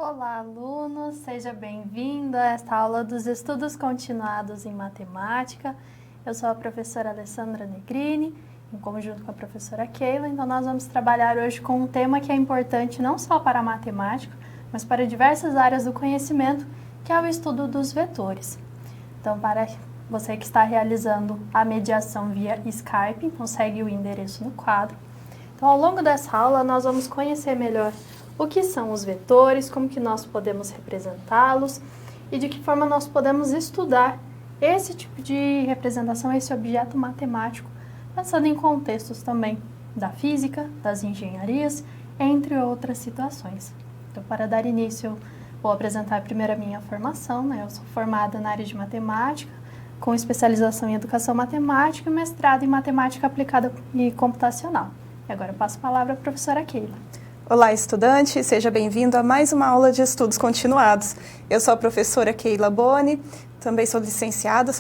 Olá, alunos! Seja bem-vindo a esta aula dos estudos continuados em matemática. Eu sou a professora Alessandra Negrini, em conjunto com a professora Keila. Então, nós vamos trabalhar hoje com um tema que é importante não só para a matemática, mas para diversas áreas do conhecimento, que é o estudo dos vetores. Então, para você que está realizando a mediação via Skype, então segue o endereço no quadro. Então, ao longo dessa aula, nós vamos conhecer melhor o que são os vetores, como que nós podemos representá-los e de que forma nós podemos estudar esse tipo de representação, esse objeto matemático, pensando em contextos também da física, das engenharias, entre outras situações. Então, para dar início, vou apresentar primeiro a minha formação, né? Eu sou formada na área de matemática, com especialização em educação matemática e mestrado em matemática aplicada e computacional. E agora eu passo a palavra à professora Keila. Olá, estudante, seja bem-vindo a mais uma aula de estudos continuados. Eu sou a professora Keila Boni, também sou licenciada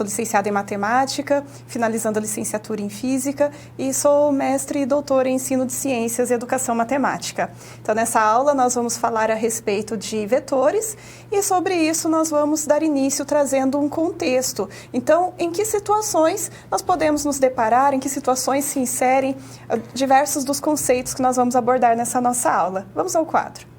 em matemática, finalizando a licenciatura em física e sou mestre e doutora em ensino de ciências e educação matemática. Então, nessa aula nós vamos falar a respeito de vetores e sobre isso nós vamos dar início trazendo um contexto. Então, em que situações nós podemos nos deparar, em que situações se inserem diversos dos conceitos que nós vamos abordar nessa nossa aula. Vamos ao quadro.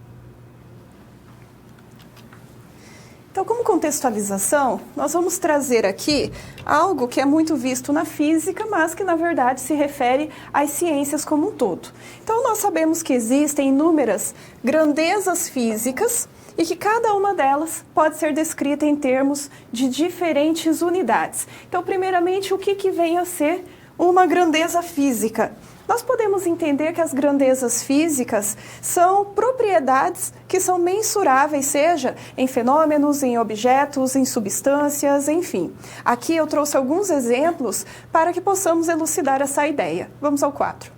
Então, como contextualização, nós vamos trazer aqui algo que é muito visto na física, mas que, na verdade, se refere às ciências como um todo. Então, nós sabemos que existem inúmeras grandezas físicas e que cada uma delas pode ser descrita em termos de diferentes unidades. Então, primeiramente, o que vem a ser uma grandeza física? Nós podemos entender que as grandezas físicas são propriedades que são mensuráveis, seja em fenômenos, em objetos, em substâncias, enfim. Aqui eu trouxe alguns exemplos para que possamos elucidar essa ideia. Vamos ao quadro.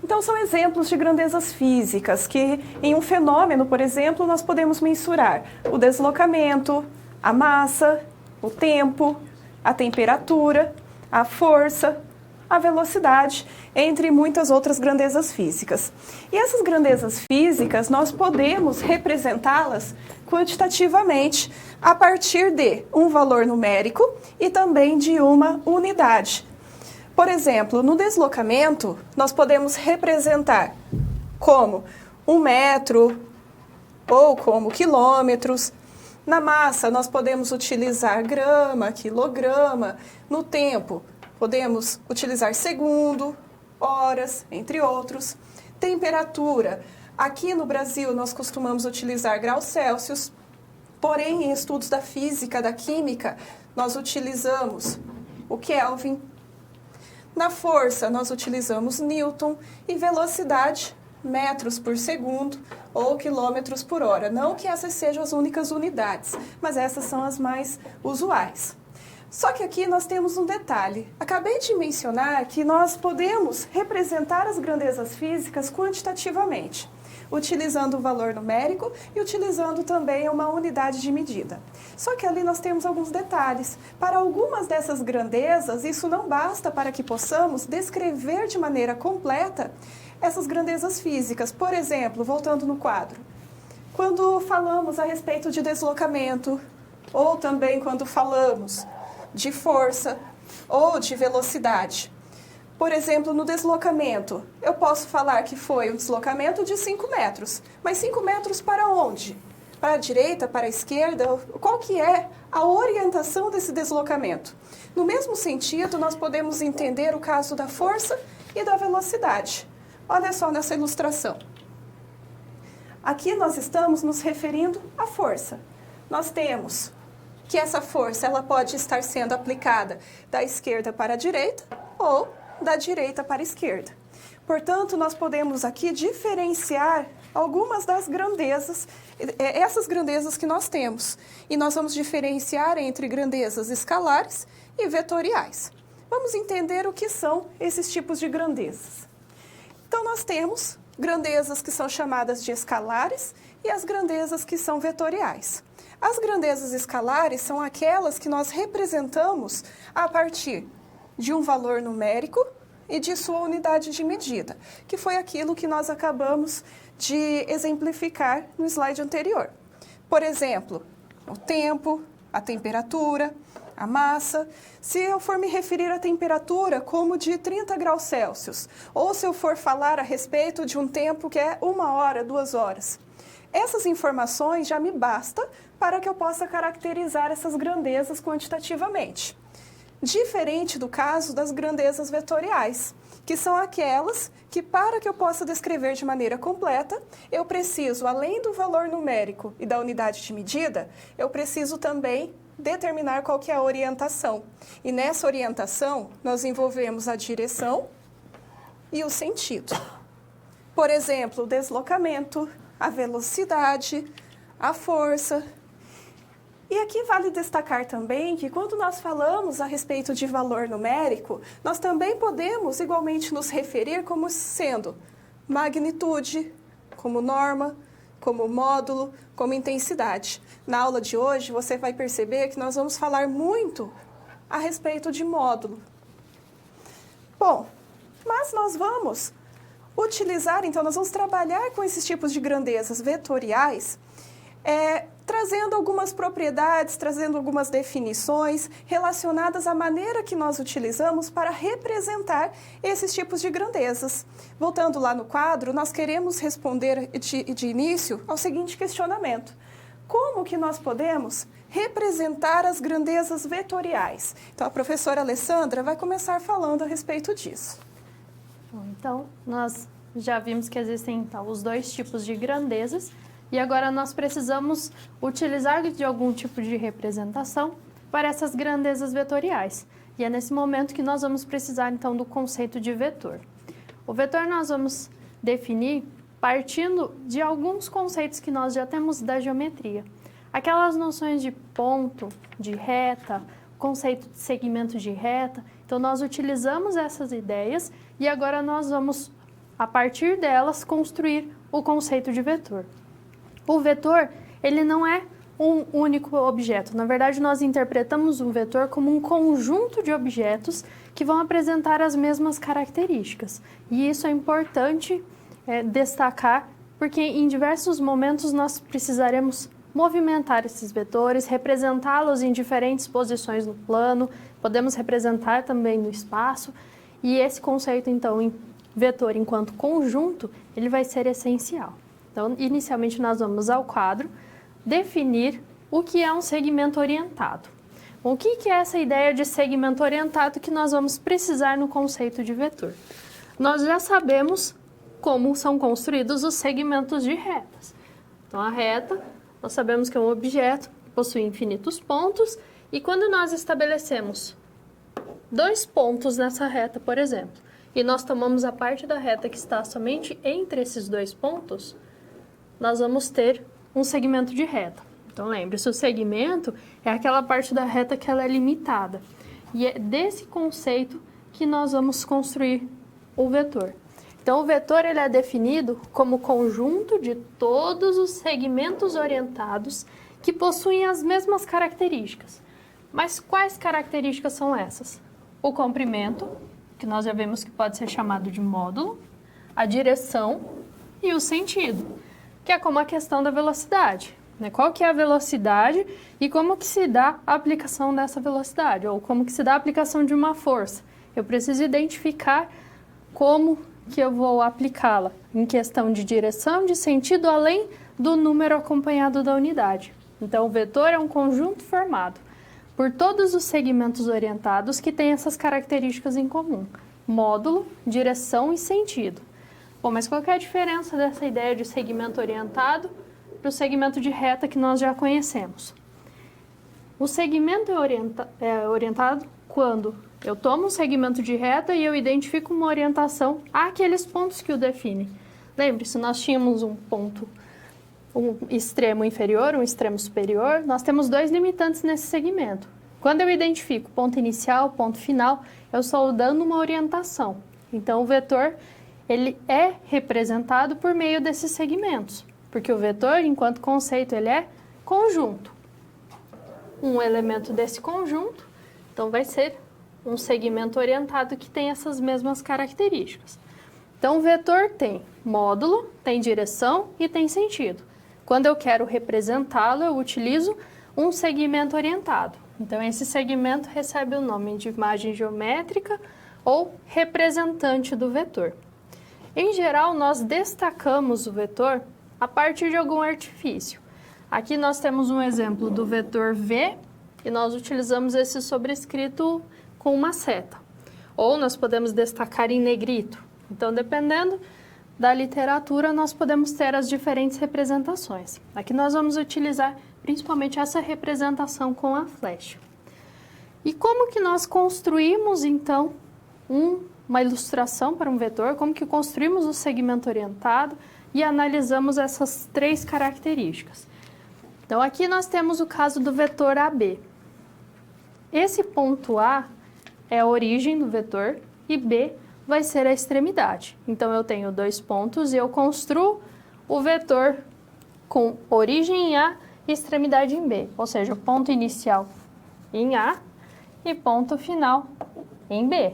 Então, são exemplos de grandezas físicas que, em um fenômeno, por exemplo, nós podemos mensurar o deslocamento, a massa, o tempo, a temperatura, a força, a velocidade, entre muitas outras grandezas físicas. E essas grandezas físicas, nós podemos representá-las quantitativamente a partir de um valor numérico e também de uma unidade. Por exemplo, no deslocamento, nós podemos representar como 1 metro ou como quilômetros. Na massa, nós podemos utilizar grama, quilograma. No tempo, podemos utilizar segundo, horas, entre outros. Temperatura. Aqui no Brasil, nós costumamos utilizar graus Celsius, porém, em estudos da física, da química, nós utilizamos o Kelvin. Na força, nós utilizamos Newton e velocidade, metros por segundo ou quilômetros por hora. Não que essas sejam as únicas unidades, mas essas são as mais usuais. Só que aqui nós temos um detalhe. Acabei de mencionar que nós podemos representar as grandezas físicas quantitativamente, utilizando o valor numérico e utilizando também uma unidade de medida. Só que ali nós temos alguns detalhes. Para algumas dessas grandezas, isso não basta para que possamos descrever de maneira completa essas grandezas físicas. Por exemplo, voltando no quadro, quando falamos a respeito de deslocamento, ou também quando falamos de força ou de velocidade. Por exemplo, no deslocamento, eu posso falar que foi um deslocamento de 5 metros. Mas 5 metros para onde? Para a direita, para a esquerda? Qual que é a orientação desse deslocamento? No mesmo sentido, nós podemos entender o caso da força e da velocidade. Olha só nessa ilustração. Aqui nós estamos nos referindo à força. Nós temos que essa força ela pode estar sendo aplicada da esquerda para a direita ou da direita para a esquerda. Portanto, nós podemos aqui diferenciar algumas das grandezas, essas grandezas que nós temos. E nós vamos diferenciar entre grandezas escalares e vetoriais. Vamos entender o que são esses tipos de grandezas. Então, nós temos grandezas que são chamadas de escalares e as grandezas que são vetoriais. As grandezas escalares são aquelas que nós representamos a partir de um valor numérico e de sua unidade de medida, que foi aquilo que nós acabamos de exemplificar no slide anterior. Por exemplo, o tempo, a temperatura, a massa. Se eu for me referir à temperatura como de 30 graus Celsius, ou se eu for falar a respeito de um tempo que é 1 hora, 2 horas, essas informações já me basta para que eu possa caracterizar essas grandezas quantitativamente. Diferente do caso das grandezas vetoriais, que são aquelas que, para que eu possa descrever de maneira completa, eu preciso, além do valor numérico e da unidade de medida, eu preciso também determinar qual que é a orientação. E nessa orientação, nós envolvemos a direção e o sentido. Por exemplo, o deslocamento, a velocidade, a força. E aqui vale destacar também que quando nós falamos a respeito de valor numérico, nós também podemos igualmente nos referir como sendo magnitude, como norma, como módulo, como intensidade. Na aula de hoje, você vai perceber que nós vamos falar muito a respeito de módulo. Bom, mas nós vamos utilizar, então, nós vamos trabalhar com esses tipos de grandezas vetoriais, trazendo algumas propriedades, trazendo algumas definições relacionadas à maneira que nós utilizamos para representar esses tipos de grandezas. Voltando lá no quadro, nós queremos responder de início ao seguinte questionamento: como que nós podemos representar as grandezas vetoriais? Então, a professora Alessandra vai começar falando a respeito disso. Então, nós já vimos que existem então, os dois tipos de grandezas, e agora nós precisamos utilizar de algum tipo de representação para essas grandezas vetoriais. E é nesse momento que nós vamos precisar, então, do conceito de vetor. O vetor nós vamos definir partindo de alguns conceitos que nós já temos da geometria. Aquelas noções de ponto, de reta, conceito de segmento de reta. Então, nós utilizamos essas ideias e agora nós vamos, a partir delas, construir o conceito de vetor. O vetor, ele não é um único objeto. Na verdade, nós interpretamos o vetor como um conjunto de objetos que vão apresentar as mesmas características. E isso é importante destacar, porque em diversos momentos nós precisaremos movimentar esses vetores, representá-los em diferentes posições no plano, podemos representar também no espaço, e esse conceito, então, em vetor enquanto conjunto, ele vai ser essencial. Então, inicialmente, nós vamos ao quadro definir o que é um segmento orientado. O que é essa ideia de segmento orientado que nós vamos precisar no conceito de vetor? Nós já sabemos como são construídos os segmentos de retas. Então, a reta, nós sabemos que é um objeto que possui infinitos pontos, e quando nós estabelecemos 2 pontos nessa reta, por exemplo, e nós tomamos a parte da reta que está somente entre esses 2 pontos, nós vamos ter um segmento de reta. Então, lembre-se, o segmento é aquela parte da reta que ela é limitada. E é desse conceito que nós vamos construir o vetor. Então, o vetor ele é definido como conjunto de todos os segmentos orientados que possuem as mesmas características. Mas quais características são essas? O comprimento, que nós já vimos que pode ser chamado de módulo, a direção e o sentido, que é como a questão da velocidade, né? Qual que é a velocidade e como que se dá a aplicação dessa velocidade, ou como que se dá a aplicação de uma força. Eu preciso identificar como que eu vou aplicá-la em questão de direção, de sentido, além do número acompanhado da unidade. Então, o vetor é um conjunto formado por todos os segmentos orientados que têm essas características em comum: módulo, direção e sentido. Bom, mas qual que é a diferença dessa ideia de segmento orientado para o segmento de reta que nós já conhecemos? O segmento é orientado quando eu tomo um segmento de reta e eu identifico uma orientação àqueles pontos que o definem. Lembre-se, nós tínhamos um ponto, um extremo inferior, um extremo superior. Nós temos 2 limitantes nesse segmento. Quando eu identifico ponto inicial, ponto final, eu estou dando uma orientação. Então, o vetor ele é representado por meio desses segmentos, porque o vetor, enquanto conceito, ele é conjunto. Um elemento desse conjunto, então, vai ser um segmento orientado que tem essas mesmas características. Então, o vetor tem módulo, tem direção e tem sentido. Quando eu quero representá-lo, eu utilizo um segmento orientado. Então, esse segmento recebe o nome de imagem geométrica ou representante do vetor. Em geral, nós destacamos o vetor a partir de algum artifício. Aqui nós temos um exemplo do vetor V e nós utilizamos esse sobrescrito com uma seta. Ou nós podemos destacar em negrito. Então, dependendo da literatura, nós podemos ter as diferentes representações. Aqui nós vamos utilizar principalmente essa representação com a flecha. E como que nós construímos, então, uma ilustração para um vetor? Como que construímos o segmento orientado e analisamos essas três características? Então, aqui nós temos o caso do vetor AB. Esse ponto A é a origem do vetor e B vai ser a extremidade. Então, eu tenho dois pontos e eu construo o vetor com origem em A e extremidade em B. Ou seja, ponto inicial em A e ponto final em B.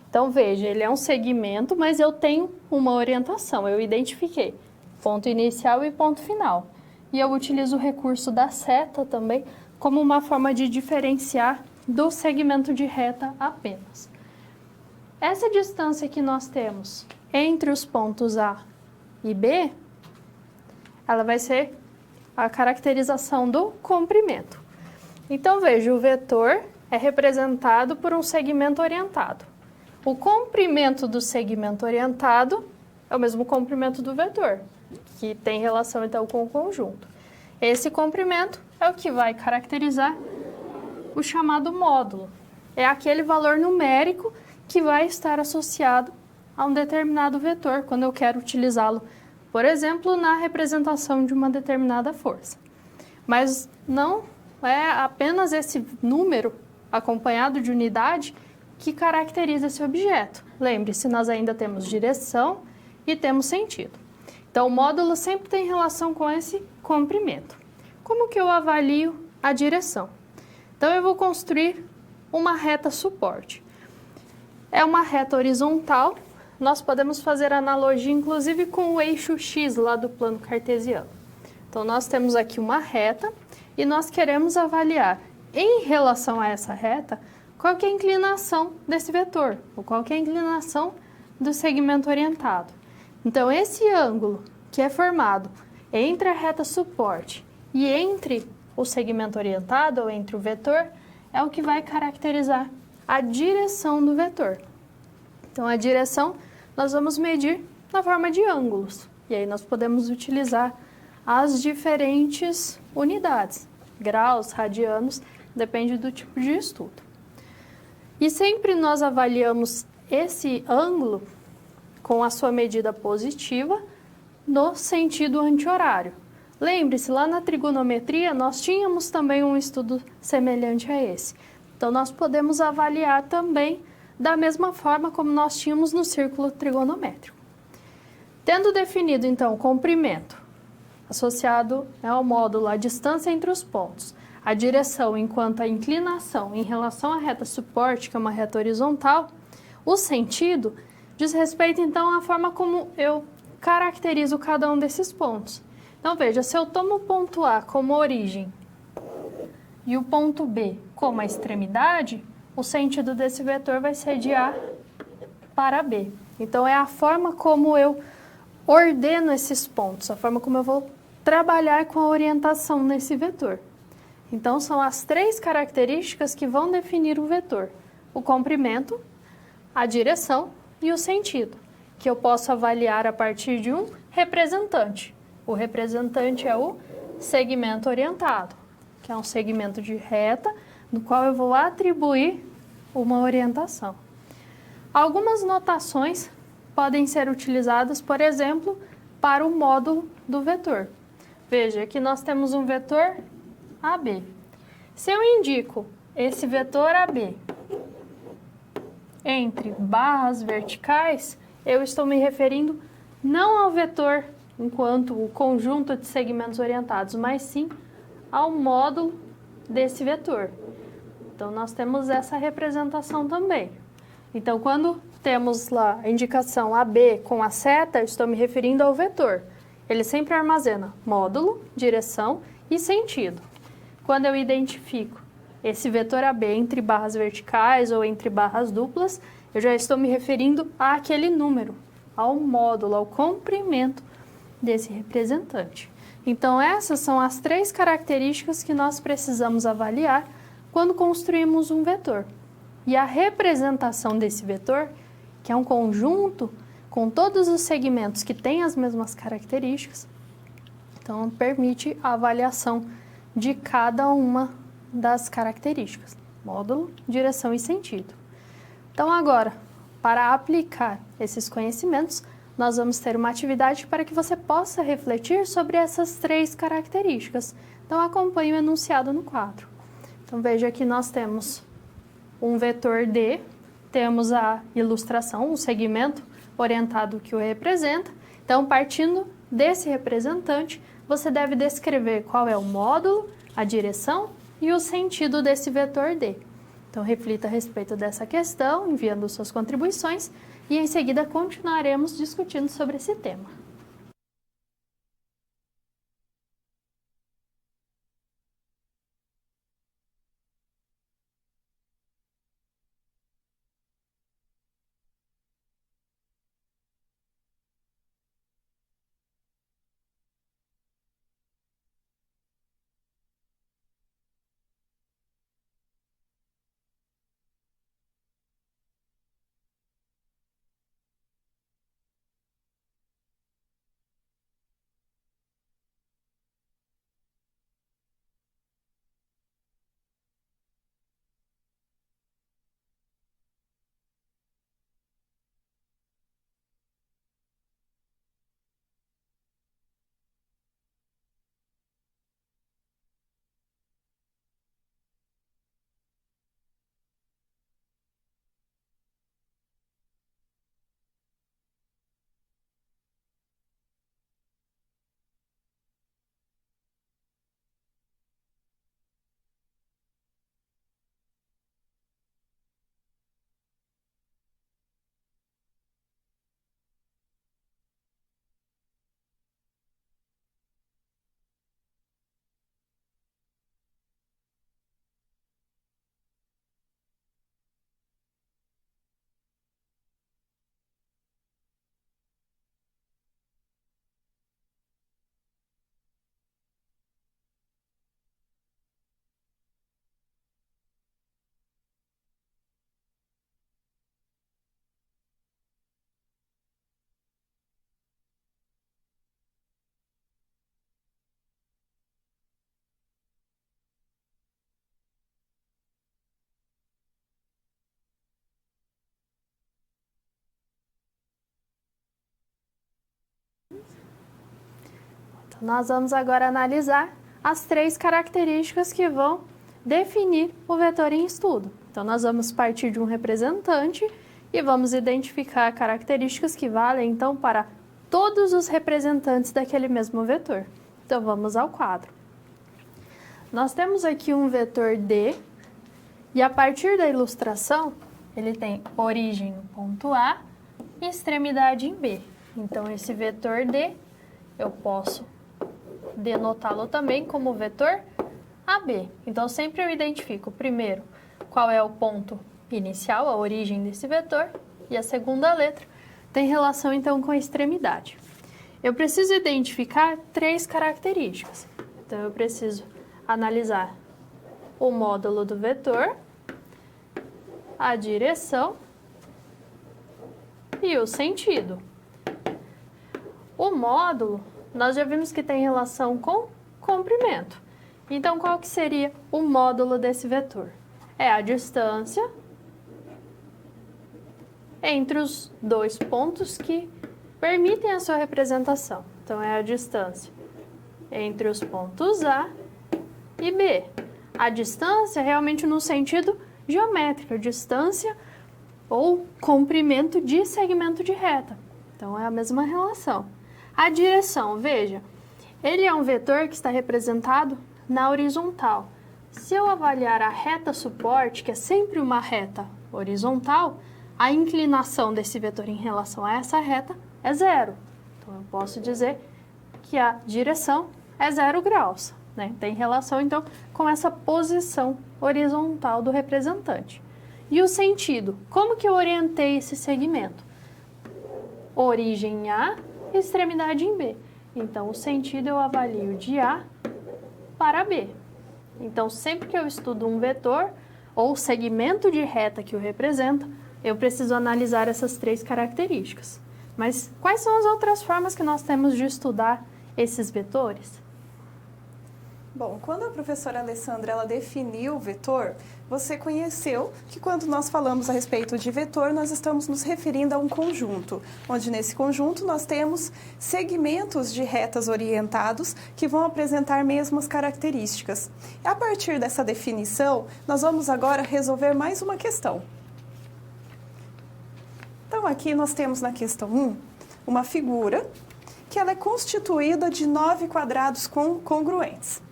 Então, veja, ele é um segmento, mas eu tenho uma orientação. Eu identifiquei ponto inicial e ponto final. E eu utilizo o recurso da seta também como uma forma de diferenciar do segmento de reta apenas. Essa distância que nós temos entre os pontos A e B, ela vai ser a caracterização do comprimento. Então, veja, o vetor é representado por um segmento orientado. O comprimento do segmento orientado é o mesmo comprimento do vetor, que tem relação, então, com o conjunto. Esse comprimento é o que vai caracterizar o chamado módulo. É aquele valor numérico que vai estar associado a um determinado vetor, quando eu quero utilizá-lo, por exemplo, na representação de uma determinada força. Mas não é apenas esse número acompanhado de unidade que caracteriza esse objeto. Lembre-se, nós ainda temos direção e temos sentido. Então, o módulo sempre tem relação com esse comprimento. Como que eu avalio a direção? Então, eu vou construir uma reta suporte. É uma reta horizontal, nós podemos fazer analogia, inclusive, com o eixo X lá do plano cartesiano. Então, nós temos aqui uma reta e nós queremos avaliar, em relação a essa reta, qual que é a inclinação desse vetor, ou qual que é a inclinação do segmento orientado. Então, esse ângulo que é formado entre a reta suporte e entre o segmento orientado, ou entre o vetor, é o que vai caracterizar a direção do vetor. Então, a direção nós vamos medir na forma de ângulos. E aí nós podemos utilizar as diferentes unidades, graus, radianos, depende do tipo de estudo. E sempre nós avaliamos esse ângulo com a sua medida positiva no sentido anti-horário. Lembre-se, lá na trigonometria nós tínhamos também um estudo semelhante a esse. Então, nós podemos avaliar também da mesma forma como nós tínhamos no círculo trigonométrico. Tendo definido, então, o comprimento associado ao módulo, a distância entre os pontos, a direção enquanto a inclinação em relação à reta suporte, que é uma reta horizontal, o sentido diz respeito, então, à forma como eu caracterizo cada um desses pontos. Então, veja, se eu tomo o ponto A como origem e o ponto B como a extremidade, o sentido desse vetor vai ser de A para B. Então, é a forma como eu ordeno esses pontos, a forma como eu vou trabalhar com a orientação nesse vetor. Então, são as três características que vão definir o vetor: o comprimento, a direção e o sentido, que eu posso avaliar a partir de um representante. O representante é o segmento orientado, que é um segmento de reta, no qual eu vou atribuir uma orientação. Algumas notações podem ser utilizadas, por exemplo, para o módulo do vetor. Veja, aqui nós temos um vetor AB. Se eu indico esse vetor AB entre barras verticais, eu estou me referindo não ao vetor enquanto o conjunto de segmentos orientados, mas sim ao módulo desse vetor. Então, nós temos essa representação também. Então, quando temos lá a indicação AB com a seta, eu estou me referindo ao vetor. Ele sempre armazena módulo, direção e sentido. Quando eu identifico esse vetor AB entre barras verticais ou entre barras duplas, eu já estou me referindo àquele número, ao módulo, ao comprimento desse representante. Então, essas são as 3 características que nós precisamos avaliar quando construímos um vetor. E a representação desse vetor, que é um conjunto com todos os segmentos que têm as mesmas características, então permite a avaliação de cada uma das características, módulo, direção e sentido. Então agora, para aplicar esses conhecimentos, nós vamos ter uma atividade para que você possa refletir sobre essas 3 características. Então acompanhe o enunciado no quadro. Então veja que nós temos um vetor D, temos a ilustração, um segmento orientado que o representa. Então, partindo desse representante, você deve descrever qual é o módulo, a direção e o sentido desse vetor D. Então, reflita a respeito dessa questão, enviando suas contribuições e em seguida continuaremos discutindo sobre esse tema. Então, nós vamos agora analisar as 3 características que vão definir o vetor em estudo. Então, nós vamos partir de um representante e vamos identificar características que valem, então, para todos os representantes daquele mesmo vetor. Então, vamos ao quadro. Nós temos aqui um vetor D e, a partir da ilustração, ele tem origem no ponto A e extremidade em B. Então, esse vetor D, eu posso denotá-lo também como vetor AB. Então, sempre eu identifico, primeiro, qual é o ponto inicial, a origem desse vetor, e a segunda letra tem relação, então, com a extremidade. Eu preciso identificar 3 características. Então, eu preciso analisar o módulo do vetor, a direção e o sentido. O módulo, nós já vimos que tem relação com comprimento. Então, qual que seria o módulo desse vetor? É a distância entre os 2 pontos que permitem a sua representação. Então, é a distância entre os pontos A e B. A distância realmente no sentido geométrico, a distância ou comprimento de segmento de reta. Então, é a mesma relação. A direção, veja, ele é um vetor que está representado na horizontal. Se eu avaliar a reta suporte, que é sempre uma reta horizontal, a inclinação desse vetor em relação a essa reta é zero. Então, eu posso dizer que a direção é 0 graus, né? Tem relação, então, com essa posição horizontal do representante. E o sentido? Como que eu orientei esse segmento? Origem em A, extremidade em B. Então, o sentido eu avalio de A para B. Então, sempre que eu estudo um vetor ou segmento de reta que o representa, eu preciso analisar essas 3 características. Mas quais são as outras formas que nós temos de estudar esses vetores? Bom, quando a professora Alessandra ela definiu o vetor, você conheceu que quando nós falamos a respeito de vetor, nós estamos nos referindo a um conjunto, onde nesse conjunto nós temos segmentos de retas orientados que vão apresentar mesmas características. A partir dessa definição, nós vamos agora resolver mais uma questão. Então, aqui nós temos na questão 1 uma figura que ela é constituída de 9 quadrados congruentes.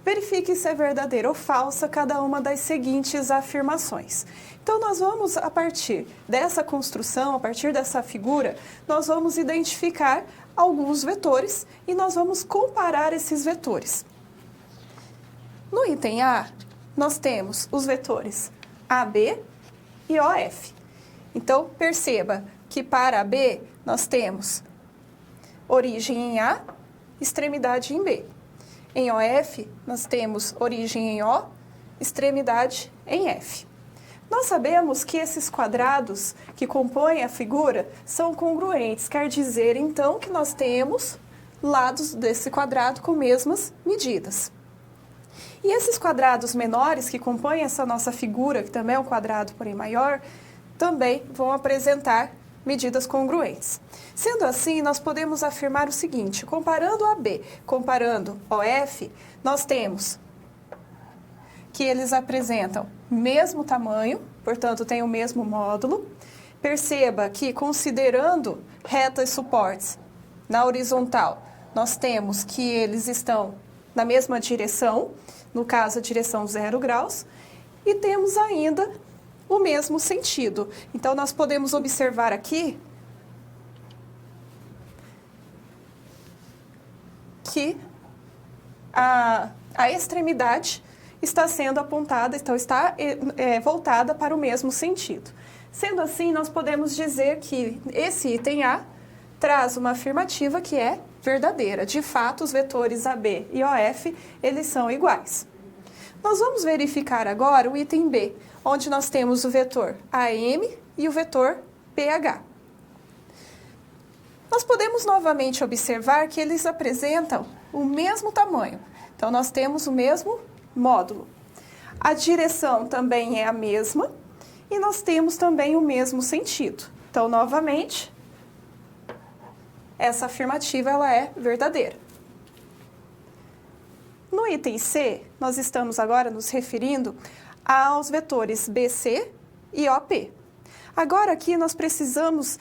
Verifique se é verdadeira ou falsa cada uma das seguintes afirmações. Então, nós vamos, a partir dessa construção, a partir dessa figura, nós vamos identificar alguns vetores e nós vamos comparar esses vetores. No item A, nós temos os vetores AB e OF. Então, perceba que para AB nós temos origem em A, extremidade em B. Em OF, nós temos origem em O, extremidade em F. Nós sabemos que esses quadrados que compõem a figura são congruentes, quer dizer, então, que nós temos lados desse quadrado com mesmas medidas. E esses quadrados menores que compõem essa nossa figura, que também é um quadrado, porém maior, também vão apresentar medidas congruentes. Sendo assim, nós podemos afirmar o seguinte: comparando AB, comparando OF, nós temos que eles apresentam mesmo tamanho, portanto, têm o mesmo módulo. Perceba que, considerando retas suportes na horizontal, nós temos que eles estão na mesma direção, no caso, a direção 0 graus, e temos ainda o mesmo sentido. Então, nós podemos observar aqui que a extremidade está sendo apontada, então está voltada para o mesmo sentido. Sendo assim, nós podemos dizer que esse item A traz uma afirmativa que é verdadeira. De fato, os vetores AB e OF, eles são iguais. Nós vamos verificar agora o item B, onde nós temos o vetor AM e o vetor PH. Nós podemos novamente observar que eles apresentam o mesmo tamanho. Então, nós temos o mesmo módulo. A direção também é a mesma e nós temos também o mesmo sentido. Então, novamente, essa afirmativa ela é verdadeira. No item C, nós estamos agora nos referindo aos vetores BC e OP. Agora aqui nós precisamos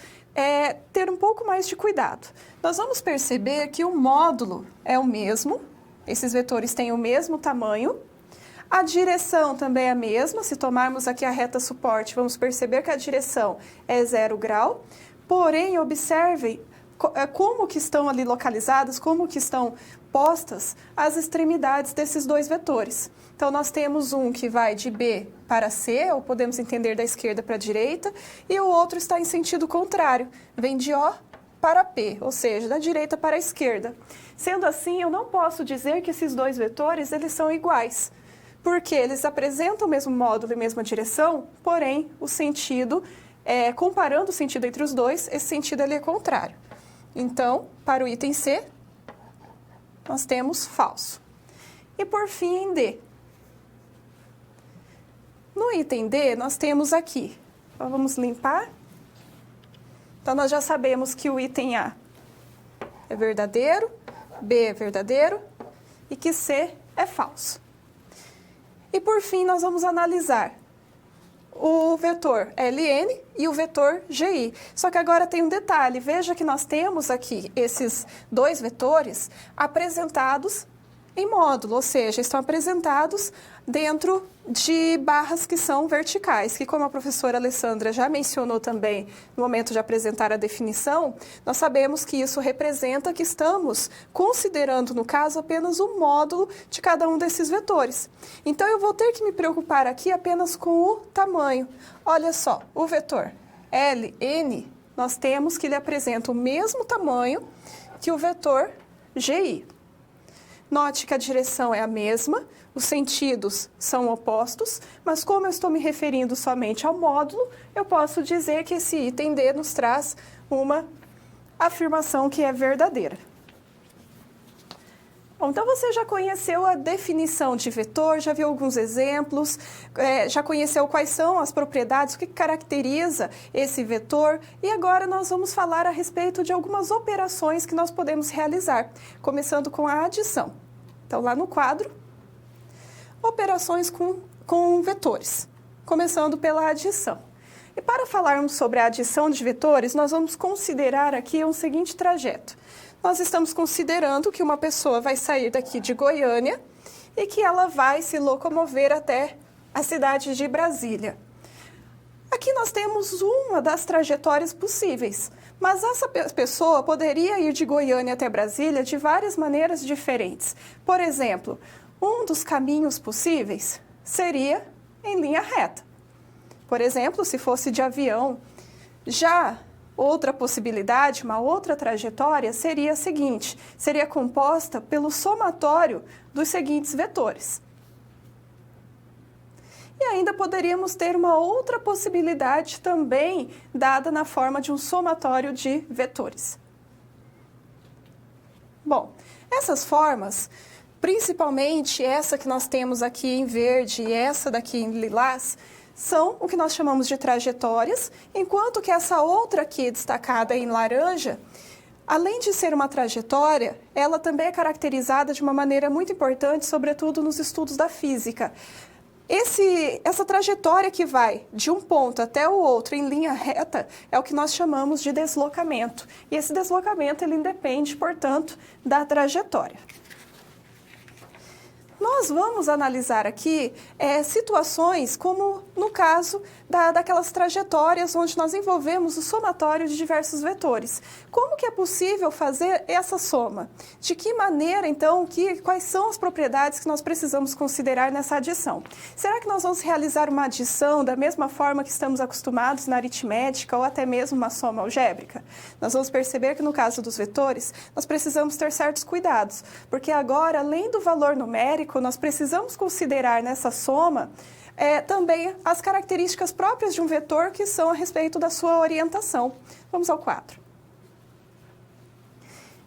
ter um pouco mais de cuidado. Nós vamos perceber que o módulo é o mesmo, esses vetores têm o mesmo tamanho, a direção também é a mesma. Se tomarmos aqui a reta suporte, vamos perceber que a direção é 0 grau, porém, observem como que estão ali localizadas, como que estão postas as extremidades desses dois vetores. Então, nós temos um que vai de B para C, ou podemos entender da esquerda para a direita, e o outro está em sentido contrário, vem de O para P, ou seja, da direita para a esquerda. Sendo assim, eu não posso dizer que esses dois vetores eles são iguais, porque eles apresentam o mesmo módulo e mesma direção, porém, o sentido, comparando o sentido entre os dois, esse sentido ele é contrário. Então, para o item C, nós temos falso. E por fim, em D. No item D, nós temos aqui, então, vamos limpar. Então, nós já sabemos que o item A é verdadeiro, B é verdadeiro e que C é falso. E por fim, nós vamos analisar o vetor LN e o vetor GI. Só que agora tem um detalhe, veja que nós temos aqui esses dois vetores apresentados em módulo, ou seja, estão apresentados dentro de barras que são verticais, que como a professora Alessandra já mencionou também no momento de apresentar a definição, nós sabemos que isso representa que estamos considerando, no caso, apenas o módulo de cada um desses vetores. Então, eu vou ter que me preocupar aqui apenas com o tamanho. Olha só, o vetor LN, nós temos que ele apresenta o mesmo tamanho que o vetor GI. Note que a direção é a mesma, os sentidos são opostos, mas como eu estou me referindo somente ao módulo, eu posso dizer que esse item D nos traz uma afirmação que é verdadeira. Bom, então você já conheceu a definição de vetor, já viu alguns exemplos, já conheceu quais são as propriedades, o que caracteriza esse vetor, e agora nós vamos falar a respeito de algumas operações que nós podemos realizar, começando com a adição. Então, lá no quadro, operações com vetores, começando pela adição. E para falarmos sobre a adição de vetores, nós vamos considerar aqui um seguinte trajeto. Nós estamos considerando que uma pessoa vai sair daqui de Goiânia e que ela vai se locomover até a cidade de Brasília. Aqui nós temos uma das trajetórias possíveis, mas essa pessoa poderia ir de Goiânia até Brasília de várias maneiras diferentes. Por exemplo, um dos caminhos possíveis seria em linha reta. Por exemplo, se fosse de avião. Já outra possibilidade, uma outra trajetória, seria a seguinte: seria composta pelo somatório dos seguintes vetores. E ainda poderíamos ter uma outra possibilidade também dada na forma de um somatório de vetores. Bom, essas formas, principalmente essa que nós temos aqui em verde e essa daqui em lilás, são o que nós chamamos de trajetórias, enquanto que essa outra aqui destacada em laranja, além de ser uma trajetória, ela também é caracterizada de uma maneira muito importante, sobretudo nos estudos da física. Essa trajetória que vai de um ponto até o outro em linha reta é o que nós chamamos de deslocamento. E esse deslocamento ele independe, portanto, da trajetória. Nós vamos analisar aqui situações como no caso daquelas trajetórias onde nós envolvemos o somatório de diversos vetores. Como que é possível fazer essa soma? De que maneira, então, quais são as propriedades que nós precisamos considerar nessa adição? Será que nós vamos realizar uma adição da mesma forma que estamos acostumados na aritmética ou até mesmo uma soma algébrica? Nós vamos perceber que no caso dos vetores, nós precisamos ter certos cuidados, porque agora, além do valor numérico, nós precisamos considerar nessa soma também as características próprias de um vetor que são a respeito da sua orientação. Vamos ao quadro.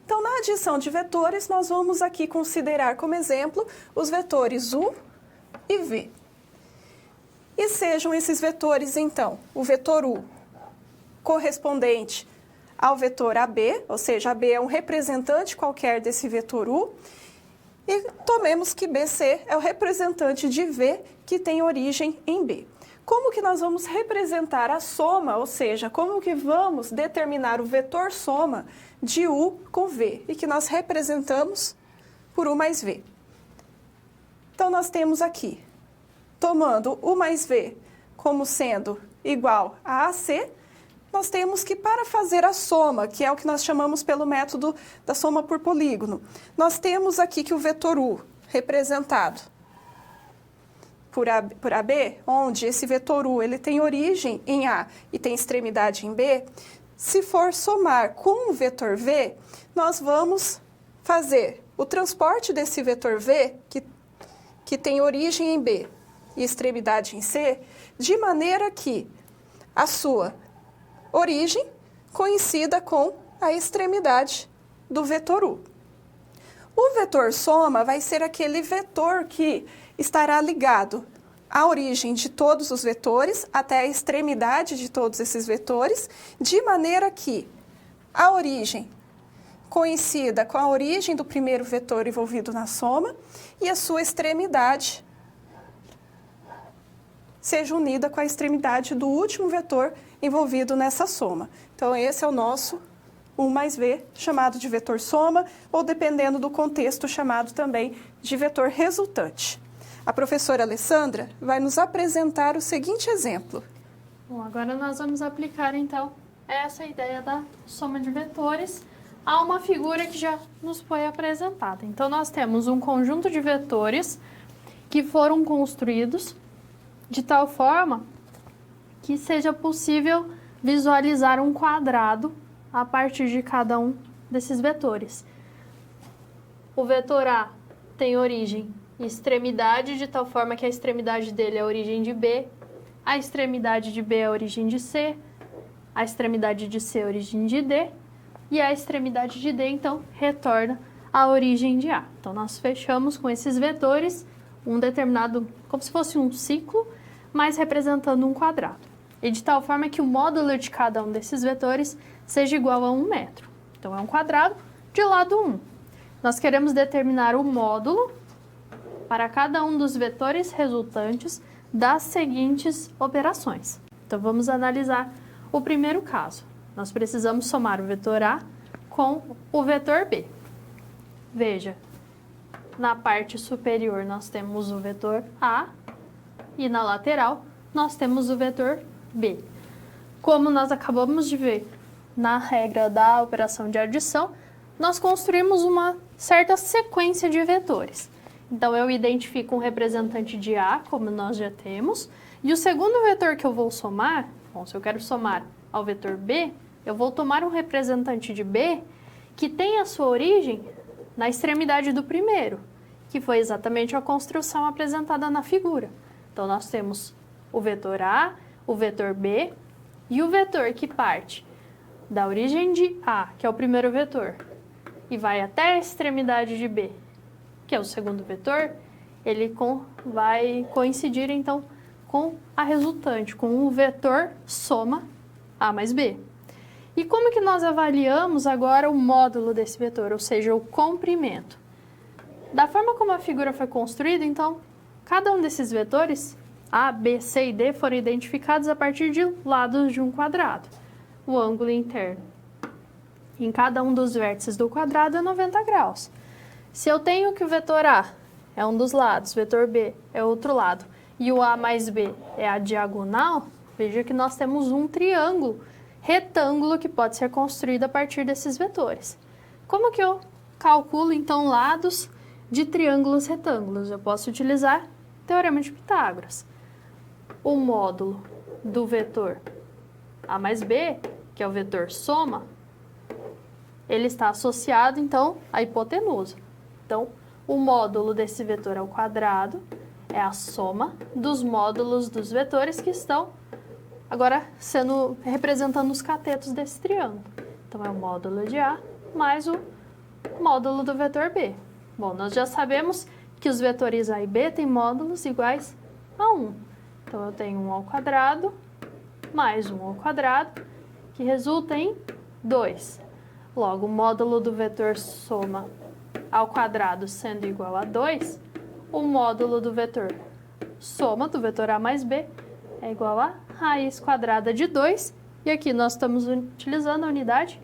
Então, na adição de vetores, nós vamos aqui considerar como exemplo os vetores U e V. E sejam esses vetores, então, o vetor U correspondente ao vetor AB, ou seja, AB é um representante qualquer desse vetor U, e tomemos que BC é o representante de V que tem origem em B. Como que nós vamos representar a soma, ou seja, como que vamos determinar o vetor soma de U com V, e que nós representamos por U mais V? Então, nós temos aqui, tomando U mais V como sendo igual a AC, nós temos que, para fazer a soma, que é o que nós chamamos pelo método da soma por polígono, nós temos aqui que o vetor U, representado por AB, onde esse vetor U ele tem origem em A e tem extremidade em B, se for somar com o vetor V, nós vamos fazer o transporte desse vetor V, que tem origem em B e extremidade em C, de maneira que a sua origem coincida com a extremidade do vetor U. O vetor soma vai ser aquele vetor que estará ligado à origem de todos os vetores até a extremidade de todos esses vetores, de maneira que a origem coincida com a origem do primeiro vetor envolvido na soma e a sua extremidade seja unida com a extremidade do último vetor envolvido nessa soma. Então, esse é o nosso 1 mais v, chamado de vetor soma, ou dependendo do contexto, chamado também de vetor resultante. A professora Alessandra vai nos apresentar o seguinte exemplo. Bom, agora nós vamos aplicar, então, essa ideia da soma de vetores a uma figura que já nos foi apresentada. Então, nós temos um conjunto de vetores que foram construídos de tal forma que seja possível visualizar um quadrado a partir de cada um desses vetores. O vetor A tem origem e extremidade, de tal forma que a extremidade dele é a origem de B, a extremidade de B é a origem de C, a extremidade de C é a origem de D, e a extremidade de D, então, retorna à origem de A. Então, nós fechamos com esses vetores um determinado, como se fosse um ciclo, mas representando um quadrado. E de tal forma que o módulo de cada um desses vetores seja igual a 1 metro. Então, é um quadrado de lado 1. Nós queremos determinar o módulo para cada um dos vetores resultantes das seguintes operações. Então, vamos analisar o primeiro caso. Nós precisamos somar o vetor A com o vetor B. Veja, na parte superior nós temos o vetor A e na lateral nós temos o vetor B. Como nós acabamos de ver na regra da operação de adição, nós construímos uma certa sequência de vetores. Então, eu identifico um representante de A, como nós já temos, e o segundo vetor que eu vou somar, bom, se eu quero somar ao vetor B, eu vou tomar um representante de B que tem a sua origem na extremidade do primeiro, que foi exatamente a construção apresentada na figura. Então, nós temos o vetor A, o vetor B e o vetor que parte da origem de A, que é o primeiro vetor, e vai até a extremidade de B, que é o segundo vetor, ele vai coincidir, então, com a resultante, com o vetor soma A mais B. E como que nós avaliamos agora o módulo desse vetor, ou seja, o comprimento? Da forma como a figura foi construída, então, cada um desses vetores, A, B, C e D, foram identificados a partir de lados de um quadrado. O ângulo interno em cada um dos vértices do quadrado é 90 graus. Se eu tenho que o vetor A é um dos lados, o vetor B é outro lado, e o A mais B é a diagonal, veja que nós temos um triângulo retângulo que pode ser construído a partir desses vetores. Como que eu calculo, então, lados de triângulos retângulos? Eu posso utilizar o Teorema de Pitágoras. O módulo do vetor A mais B, que é o vetor soma, ele está associado, então, à hipotenusa. Então, o módulo desse vetor ao quadrado é a soma dos módulos dos vetores que estão agora representando os catetos desse triângulo. Então, é o módulo de A mais o módulo do vetor B. Bom, nós já sabemos que os vetores A e B têm módulos iguais a 1. Então, eu tenho 1 ao quadrado mais 1 ao quadrado, que resulta em 2. Logo, o módulo do vetor soma ao quadrado sendo igual a 2, o módulo do vetor soma do vetor A mais B é igual a raiz quadrada de 2, e aqui nós estamos utilizando a unidade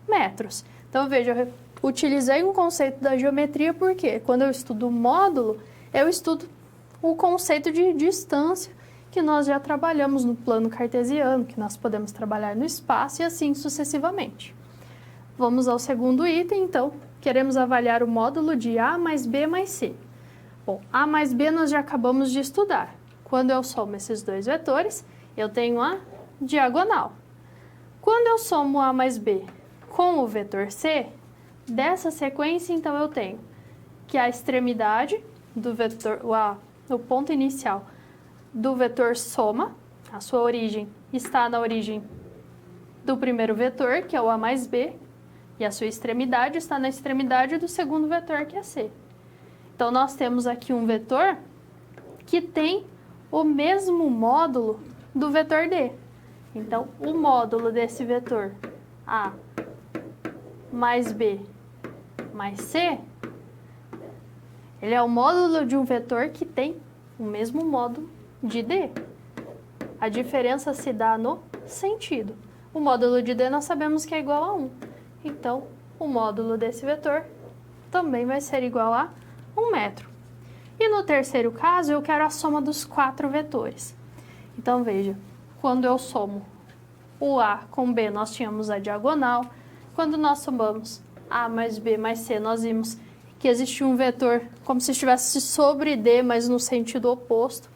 metros. Então, veja, eu utilizei um conceito da geometria porque quando eu estudo o módulo, eu estudo o conceito de distância que nós já trabalhamos no plano cartesiano, que nós podemos trabalhar no espaço e assim sucessivamente. Vamos ao segundo item, então, queremos avaliar o módulo de A mais B mais C. Bom, A mais B nós já acabamos de estudar. Quando eu somo esses dois vetores, eu tenho a diagonal. Quando eu somo A mais B com o vetor C, dessa sequência, então, eu tenho que a extremidade do vetor, o ponto inicial do vetor soma, a sua origem está na origem do primeiro vetor, que é o A mais B, e a sua extremidade está na extremidade do segundo vetor, que é C. Então, nós temos aqui um vetor que tem o mesmo módulo do vetor D. Então, o módulo desse vetor A mais B mais C, ele é o módulo de um vetor que tem o mesmo módulo de D. A diferença se dá no sentido. O módulo de D nós sabemos que é igual a 1. Então, o módulo desse vetor também vai ser igual a 1 metro. E no terceiro caso, eu quero a soma dos 4 vetores. Então, veja, quando eu somo o A com B, nós tínhamos a diagonal. Quando nós somamos A mais B mais C, nós vimos que existia um vetor como se estivesse sobre D, mas no sentido oposto.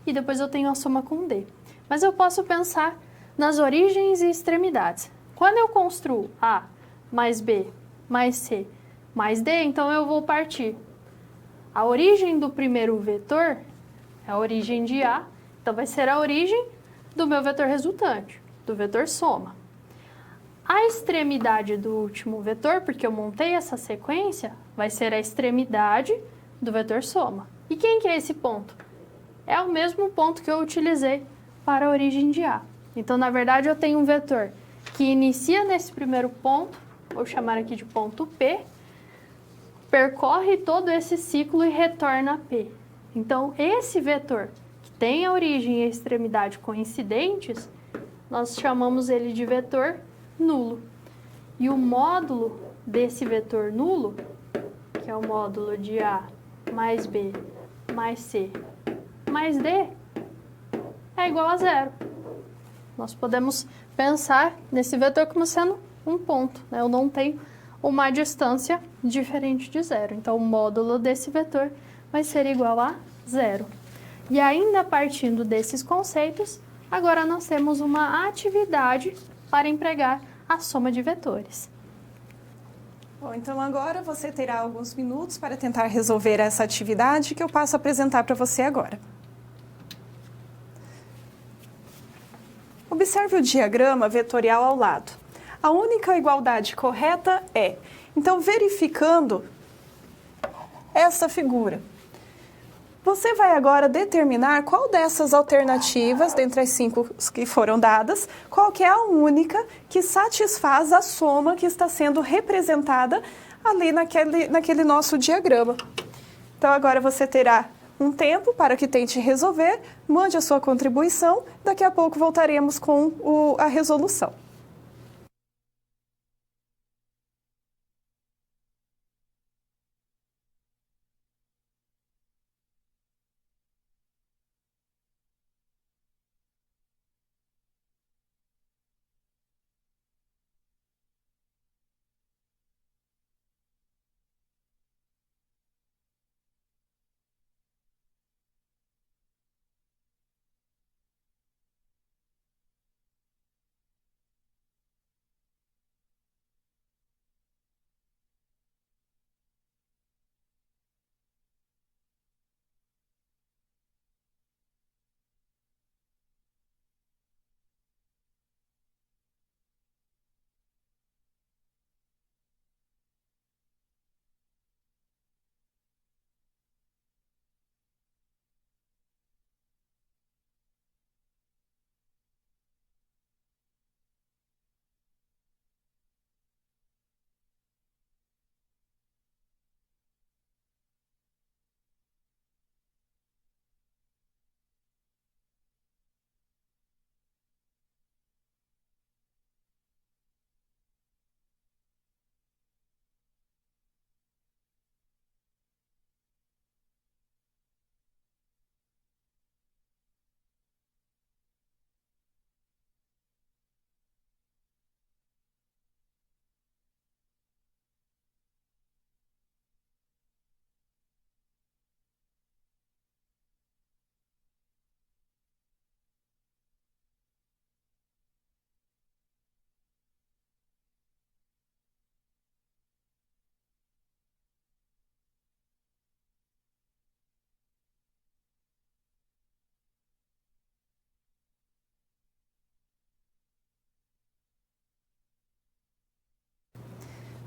E depois eu tenho a soma com D. Mas eu posso pensar nas origens e extremidades. Quando eu construo A mais B mais C mais D, então eu vou partir. A origem do primeiro vetor é a origem de A, então vai ser a origem do meu vetor resultante, do vetor soma. A extremidade do último vetor, porque eu montei essa sequência, vai ser a extremidade do vetor soma. E quem que é esse ponto? É o mesmo ponto que eu utilizei para a origem de A. Então, na verdade, eu tenho um vetor que inicia nesse primeiro ponto, vou chamar aqui de ponto P, percorre todo esse ciclo e retorna a P. Então, esse vetor que tem a origem e a extremidade coincidentes, nós chamamos ele de vetor nulo. E o módulo desse vetor nulo, que é o módulo de A mais B mais C mais D, é igual a 0. Nós podemos pensar nesse vetor como sendo um ponto, né? Eu não tenho uma distância diferente de 0. Então, o módulo desse vetor vai ser igual a 0. E ainda partindo desses conceitos, agora nós temos uma atividade para empregar a soma de vetores. Bom, então agora você terá alguns minutos para tentar resolver essa atividade que eu passo a apresentar para você agora. Observe o diagrama vetorial ao lado. A única igualdade correta é, então, verificando essa figura, você vai agora determinar qual dessas alternativas, dentre as 5 que foram dadas, qual que é a única que satisfaz a soma que está sendo representada ali naquele nosso diagrama. Então, agora você terá um tempo para que tente resolver, mande a sua contribuição, daqui a pouco voltaremos com a resolução.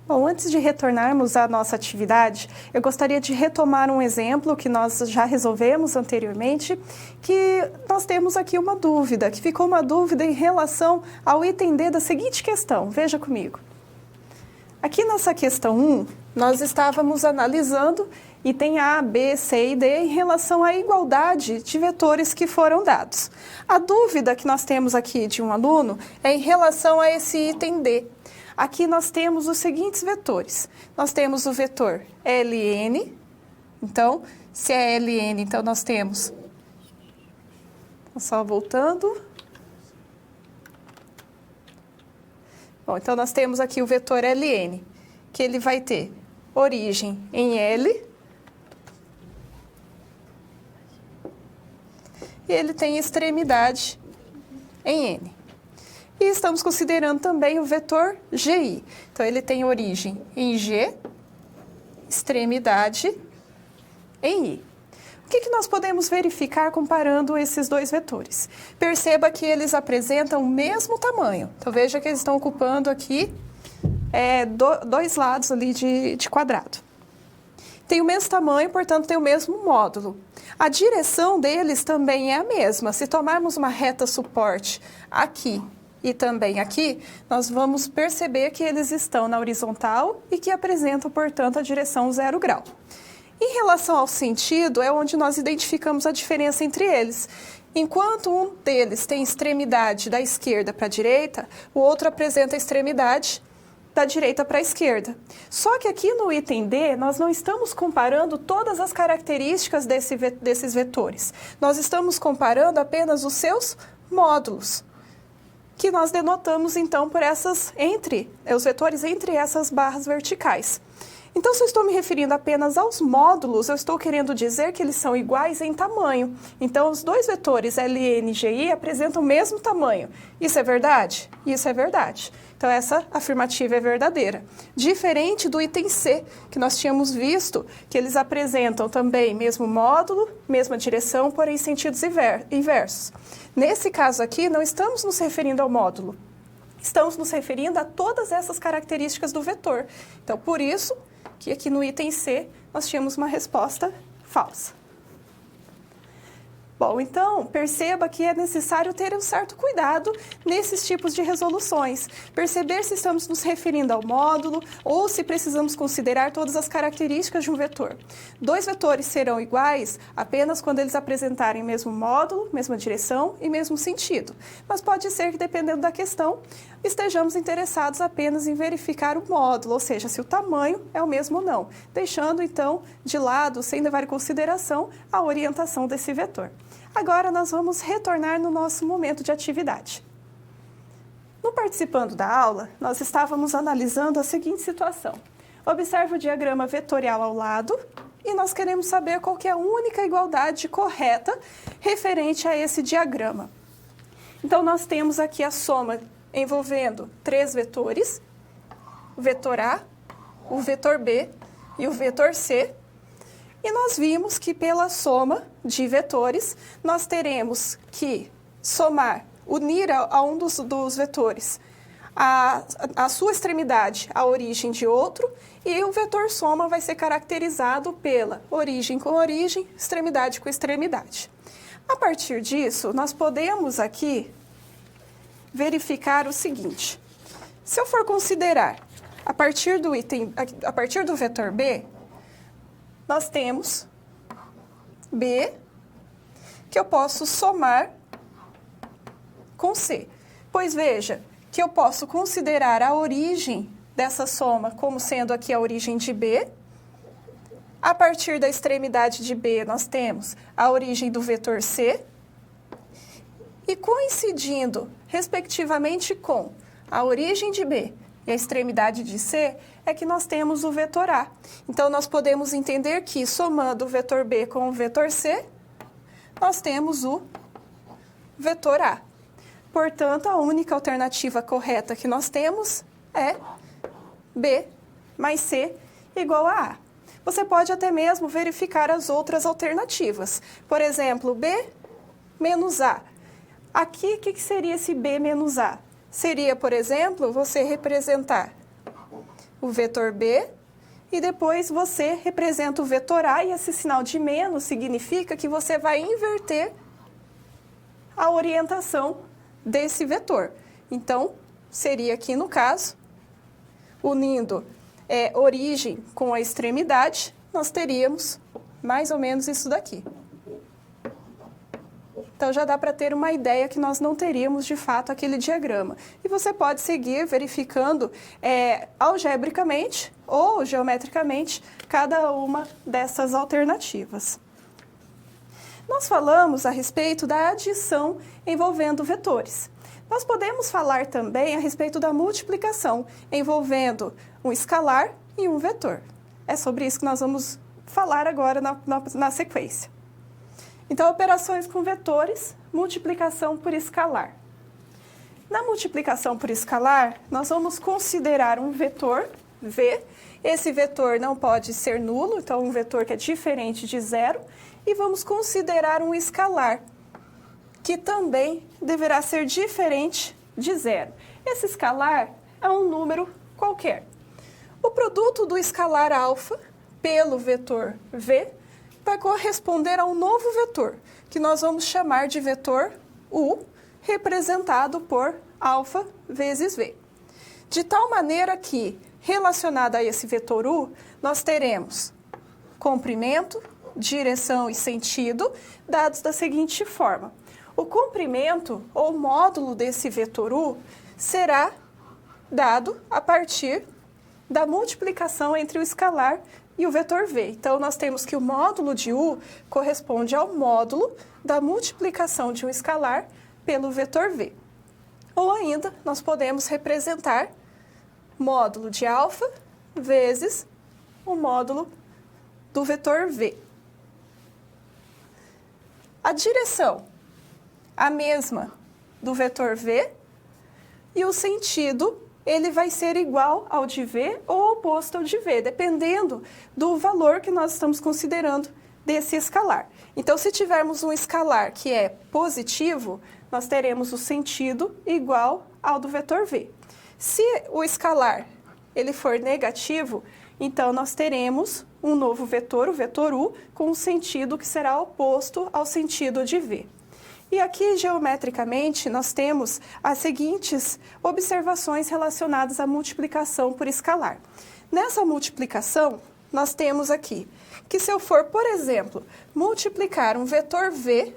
Bom, antes de retornarmos à nossa atividade, eu gostaria de retomar um exemplo que nós já resolvemos anteriormente, que nós temos aqui uma dúvida, que ficou uma dúvida em relação ao item D da seguinte questão. Veja comigo. Aqui nessa questão 1, nós estávamos analisando item A, B, C e D em relação à igualdade de vetores que foram dados. A dúvida que nós temos aqui de um aluno é em relação a esse item D. aqui nós temos os seguintes vetores. Nós temos o vetor LN, então, se é LN, então nós temos, só voltando. Bom, então nós temos aqui o vetor LN, que ele vai ter origem em L, e ele tem extremidade em N. E estamos considerando também o vetor GI. Então, ele tem origem em G, extremidade em I. O que nós podemos verificar comparando esses dois vetores? Perceba que eles apresentam o mesmo tamanho. Então, veja que eles estão ocupando aqui dois lados ali de quadrado. Tem o mesmo tamanho, portanto, tem o mesmo módulo. A direção deles também é a mesma. Se tomarmos uma reta suporte aqui e também aqui, nós vamos perceber que eles estão na horizontal e que apresentam, portanto, a direção 0 grau. Em relação ao sentido, é onde nós identificamos a diferença entre eles. Enquanto um deles tem extremidade da esquerda para a direita, o outro apresenta a extremidade da direita para a esquerda. Só que aqui no item D, nós não estamos comparando todas as características desses vetores. Nós estamos comparando apenas os seus módulos, que nós denotamos, então, por os vetores entre essas barras verticais. Então, se eu estou me referindo apenas aos módulos, eu estou querendo dizer que eles são iguais em tamanho. Então, os dois vetores LN e GI apresentam o mesmo tamanho. Isso é verdade? Isso é verdade. Então, essa afirmativa é verdadeira. Diferente do item C, que nós tínhamos visto, que eles apresentam também mesmo módulo, mesma direção, porém sentidos inversos. Nesse caso aqui, não estamos nos referindo ao módulo. Estamos nos referindo a todas essas características do vetor. Então, por isso que aqui no item C nós tínhamos uma resposta falsa. Bom, então, perceba que é necessário ter um certo cuidado nesses tipos de resoluções. Perceber se estamos nos referindo ao módulo ou se precisamos considerar todas as características de um vetor. Dois vetores serão iguais apenas quando eles apresentarem mesmo módulo, mesma direção e mesmo sentido. Mas pode ser que, dependendo da questão, estejamos interessados apenas em verificar o módulo, ou seja, se o tamanho é o mesmo ou não, deixando, então, de lado, sem levar em consideração a orientação desse vetor. Agora, nós vamos retornar no nosso momento de atividade. No participando da aula, nós estávamos analisando a seguinte situação. Observe o diagrama vetorial ao lado e nós queremos saber qual que é a única igualdade correta referente a esse diagrama. Então, nós temos aqui a soma envolvendo três vetores, o vetor A, o vetor B e o vetor C. E nós vimos que pela soma de vetores, nós teremos que unir a um dos vetores a sua extremidade à origem de outro, e o vetor soma vai ser caracterizado pela origem com origem, extremidade com extremidade. A partir disso, nós podemos aqui verificar o seguinte. Se eu for considerar a partir do vetor B, nós temos B, que eu posso somar com C. Pois veja, que eu posso considerar a origem dessa soma como sendo aqui a origem de B. A partir da extremidade de B, nós temos a origem do vetor C. E coincidindo, respectivamente, com a origem de B e a extremidade de C, é que nós temos o vetor A. Então, nós podemos entender que, somando o vetor B com o vetor C, nós temos o vetor A. Portanto, a única alternativa correta que nós temos é B mais C igual a A. Você pode até mesmo verificar as outras alternativas. Por exemplo, B menos A. Aqui, o que seria esse B menos A? Seria, por exemplo, você representar o vetor B e depois você representa o vetor A, e esse sinal de menos significa que você vai inverter a orientação desse vetor. Então, seria aqui no caso, unindo origem com a extremidade, nós teríamos mais ou menos isso daqui. Então já dá para ter uma ideia que nós não teríamos de fato aquele diagrama. E você pode seguir verificando algebricamente ou geometricamente cada uma dessas alternativas. Nós falamos a respeito da adição envolvendo vetores. Nós podemos falar também a respeito da multiplicação envolvendo um escalar e um vetor. É sobre isso que nós vamos falar agora na sequência. Então, operações com vetores, multiplicação por escalar. Na multiplicação por escalar, nós vamos considerar um vetor, V. Esse vetor não pode ser nulo, então um vetor que é diferente de zero. E vamos considerar um escalar, que também deverá ser diferente de zero. Esse escalar é um número qualquer. O produto do escalar alfa pelo vetor V vai corresponder a um novo vetor, que nós vamos chamar de vetor U, representado por alfa vezes V. De tal maneira que, relacionado a esse vetor U, nós teremos comprimento, direção e sentido, dados da seguinte forma. O comprimento, ou módulo desse vetor U, será dado a partir da multiplicação entre o escalar e o vetor V. Então, nós temos que o módulo de U corresponde ao módulo da multiplicação de um escalar pelo vetor V. Ou ainda, nós podemos representar módulo de alfa vezes o módulo do vetor V. A direção, a mesma do vetor V, e o sentido, ele vai ser igual ao de V ou oposto ao de V, dependendo do valor que nós estamos considerando desse escalar. Então, se tivermos um escalar que é positivo, nós teremos o sentido igual ao do vetor V. Se o escalar ele for negativo, então nós teremos um novo vetor, o vetor U, com um sentido que será oposto ao sentido de V. E aqui, geometricamente, nós temos as seguintes observações relacionadas à multiplicação por escalar. Nessa multiplicação, nós temos aqui que se eu for, por exemplo, multiplicar um vetor V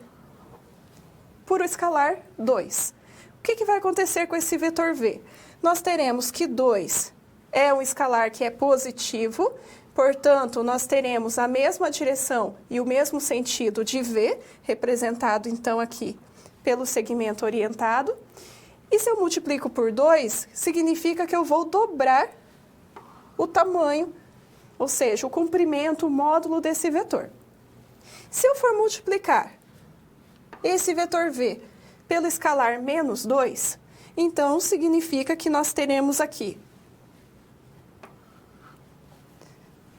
por o escalar 2, o que vai acontecer com esse vetor V? Nós teremos que 2 é um escalar que é positivo, portanto, nós teremos a mesma direção e o mesmo sentido de V, representado então aqui pelo segmento orientado. E se eu multiplico por 2, significa que eu vou dobrar o tamanho, ou seja, o comprimento, o módulo desse vetor. Se eu for multiplicar esse vetor V pelo escalar menos 2, então significa que nós teremos aqui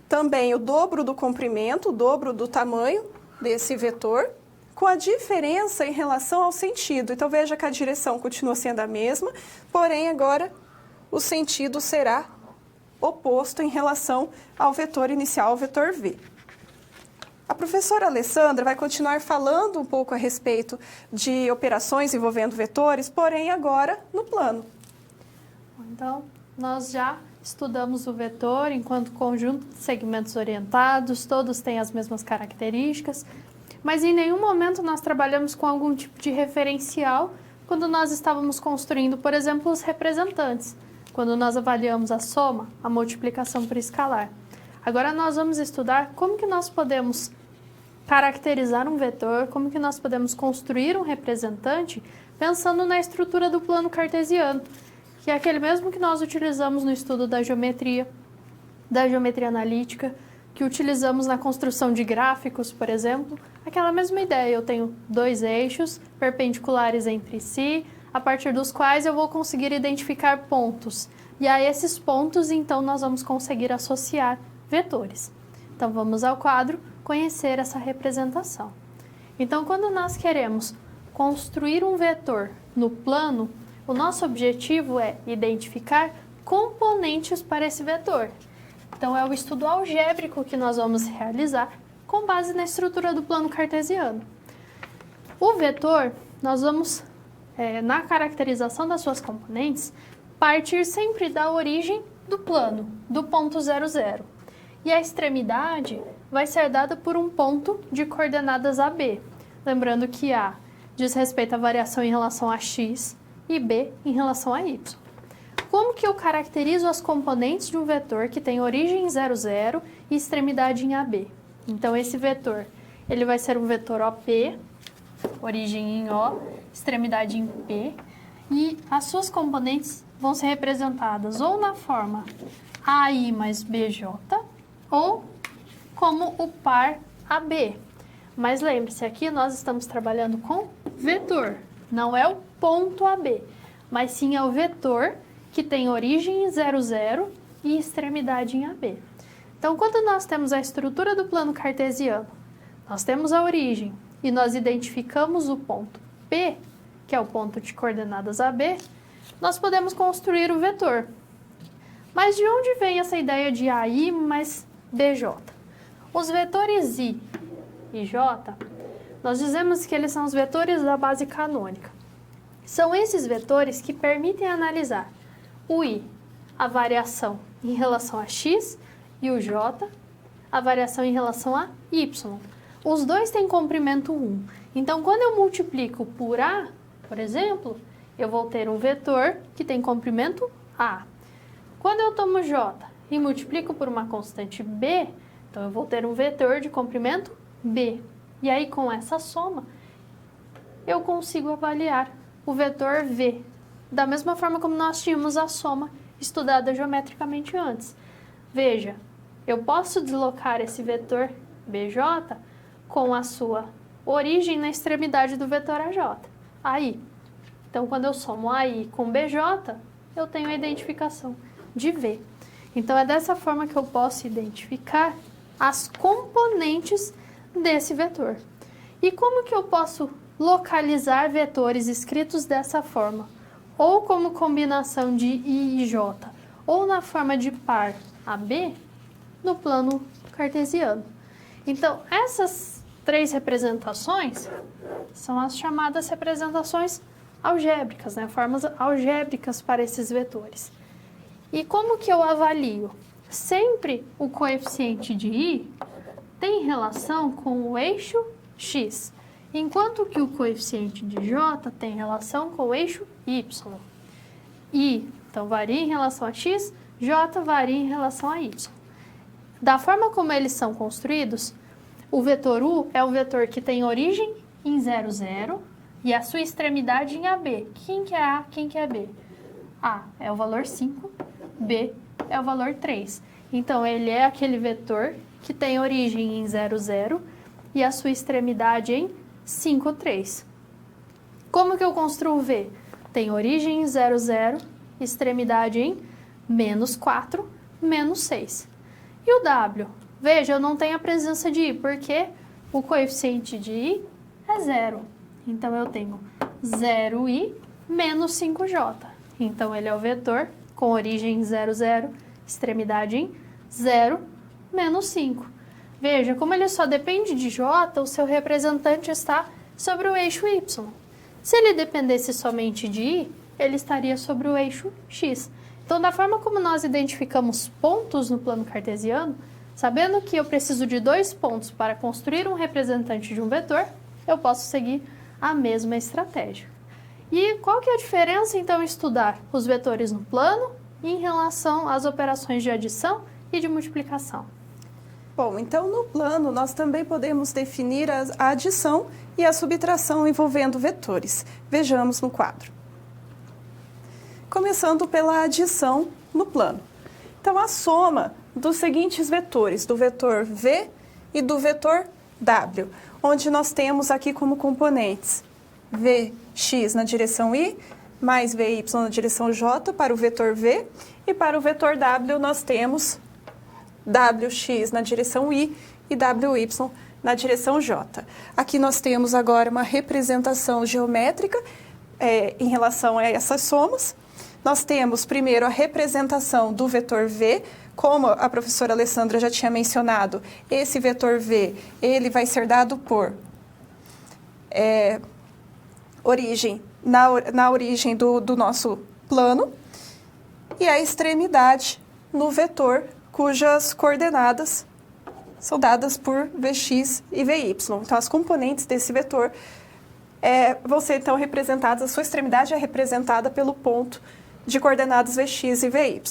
também o dobro do comprimento, o dobro do tamanho desse vetor, com a diferença em relação ao sentido. Então, veja que a direção continua sendo a mesma, porém, agora o sentido será oposto em relação ao vetor inicial, o vetor V. A professora Alessandra vai continuar falando um pouco a respeito de operações envolvendo vetores, porém, agora no plano. Então, nós já estudamos o vetor enquanto conjunto de segmentos orientados, todos têm as mesmas características, mas em nenhum momento nós trabalhamos com algum tipo de referencial quando nós estávamos construindo, por exemplo, os representantes, quando nós avaliamos a soma, a multiplicação por escalar. Agora nós vamos estudar como que nós podemos caracterizar um vetor, como que nós podemos construir um representante pensando na estrutura do plano cartesiano, que é aquele mesmo que nós utilizamos no estudo da geometria analítica, que utilizamos na construção de gráficos, por exemplo. Aquela mesma ideia, eu tenho dois eixos perpendiculares entre si, a partir dos quais eu vou conseguir identificar pontos. E a esses pontos, então, nós vamos conseguir associar vetores. Então, vamos ao quadro conhecer essa representação. Então, quando nós queremos construir um vetor no plano, o nosso objetivo é identificar componentes para esse vetor. Então, é o estudo algébrico que nós vamos realizar com base na estrutura do plano cartesiano. O vetor, nós vamos, na caracterização das suas componentes, partir sempre da origem do plano, do ponto 0, 0. E a extremidade vai ser dada por um ponto de coordenadas AB. Lembrando que A diz respeito à variação em relação a x e b em relação a y. Como que eu caracterizo as componentes de um vetor que tem origem em 0, 0 e extremidade em AB? Então, esse vetor, ele vai ser um vetor OP, origem em O, extremidade em P, e as suas componentes vão ser representadas ou na forma AI mais BJ, ou como o par AB. Mas lembre-se, aqui nós estamos trabalhando com vetor, não é o ponto AB, mas sim é o vetor que tem origem em 0, 0 e extremidade em AB. Então, quando nós temos a estrutura do plano cartesiano, nós temos a origem e nós identificamos o ponto P, que é o ponto de coordenadas AB, nós podemos construir o vetor. Mas de onde vem essa ideia de AI mais BJ? Os vetores I e J, nós dizemos que eles são os vetores da base canônica. São esses vetores que permitem analisar o I, a variação em relação a x, e o J, a variação em relação a y. Os dois têm comprimento 1. Então, quando eu multiplico por A, por exemplo, eu vou ter um vetor que tem comprimento A. Quando eu tomo J e multiplico por uma constante B, então eu vou ter um vetor de comprimento B. E aí, com essa soma, eu consigo avaliar o vetor V, da mesma forma como nós tínhamos a soma estudada geometricamente antes. Veja, eu posso deslocar esse vetor BJ com a sua origem na extremidade do vetor AJ, AI. Então, quando eu somo AI com BJ, eu tenho a identificação de V. Então, é dessa forma que eu posso identificar as componentes desse vetor. E como que eu posso localizar vetores escritos dessa forma? Ou como combinação de I e J, ou na forma de par AB, no plano cartesiano. Então, essas três representações são as chamadas representações algébricas, né? Formas algébricas para esses vetores. E como que eu avalio? Sempre o coeficiente de I tem relação com o eixo x, enquanto que o coeficiente de J tem relação com o eixo y. I, então, varia em relação a x, J varia em relação a y. Da forma como eles são construídos, o vetor U é um vetor que tem origem em 0, 0 e a sua extremidade em AB. Quem que é A, quem que é B? A é o valor 5, B é o valor 3. Então, ele é aquele vetor que tem origem em 0, 0 e a sua extremidade em 5, 3. Como que eu construo V? Tem origem em 0, 0, extremidade em menos 4, menos 6. E o W? Veja, eu não tenho a presença de I, porque o coeficiente de I é 0. Então, eu tenho 0I menos 5J. Então, ele é o vetor com origem em 0, 0, extremidade em 0, menos 5. Veja, como ele só depende de J, o seu representante está sobre o eixo Y. Se ele dependesse somente de I, ele estaria sobre o eixo X. Então, da forma como nós identificamos pontos no plano cartesiano, sabendo que eu preciso de 2 pontos para construir um representante de um vetor, eu posso seguir a mesma estratégia. E qual que é a diferença, então, em estudar os vetores no plano em relação às operações de adição e de multiplicação? Bom, então no plano nós também podemos definir a adição e a subtração envolvendo vetores. Vejamos no quadro. Começando pela adição no plano. Então, a soma dos seguintes vetores, do vetor V e do vetor W, onde nós temos aqui como componentes Vx na direção I, mais Vy na direção J para o vetor V, e para o vetor W nós temos Wx na direção I e Wy na direção J. Aqui nós temos agora uma representação geométrica em relação a essas somas. Nós temos primeiro a representação do vetor V, como a professora Alessandra já tinha mencionado, esse vetor V ele vai ser dado por origem, na origem do nosso plano, e a extremidade no vetor cujas coordenadas são dadas por Vx e Vy. Então, as componentes desse vetor vão ser então representadas, a sua extremidade é representada pelo ponto de coordenadas Vx e Vy.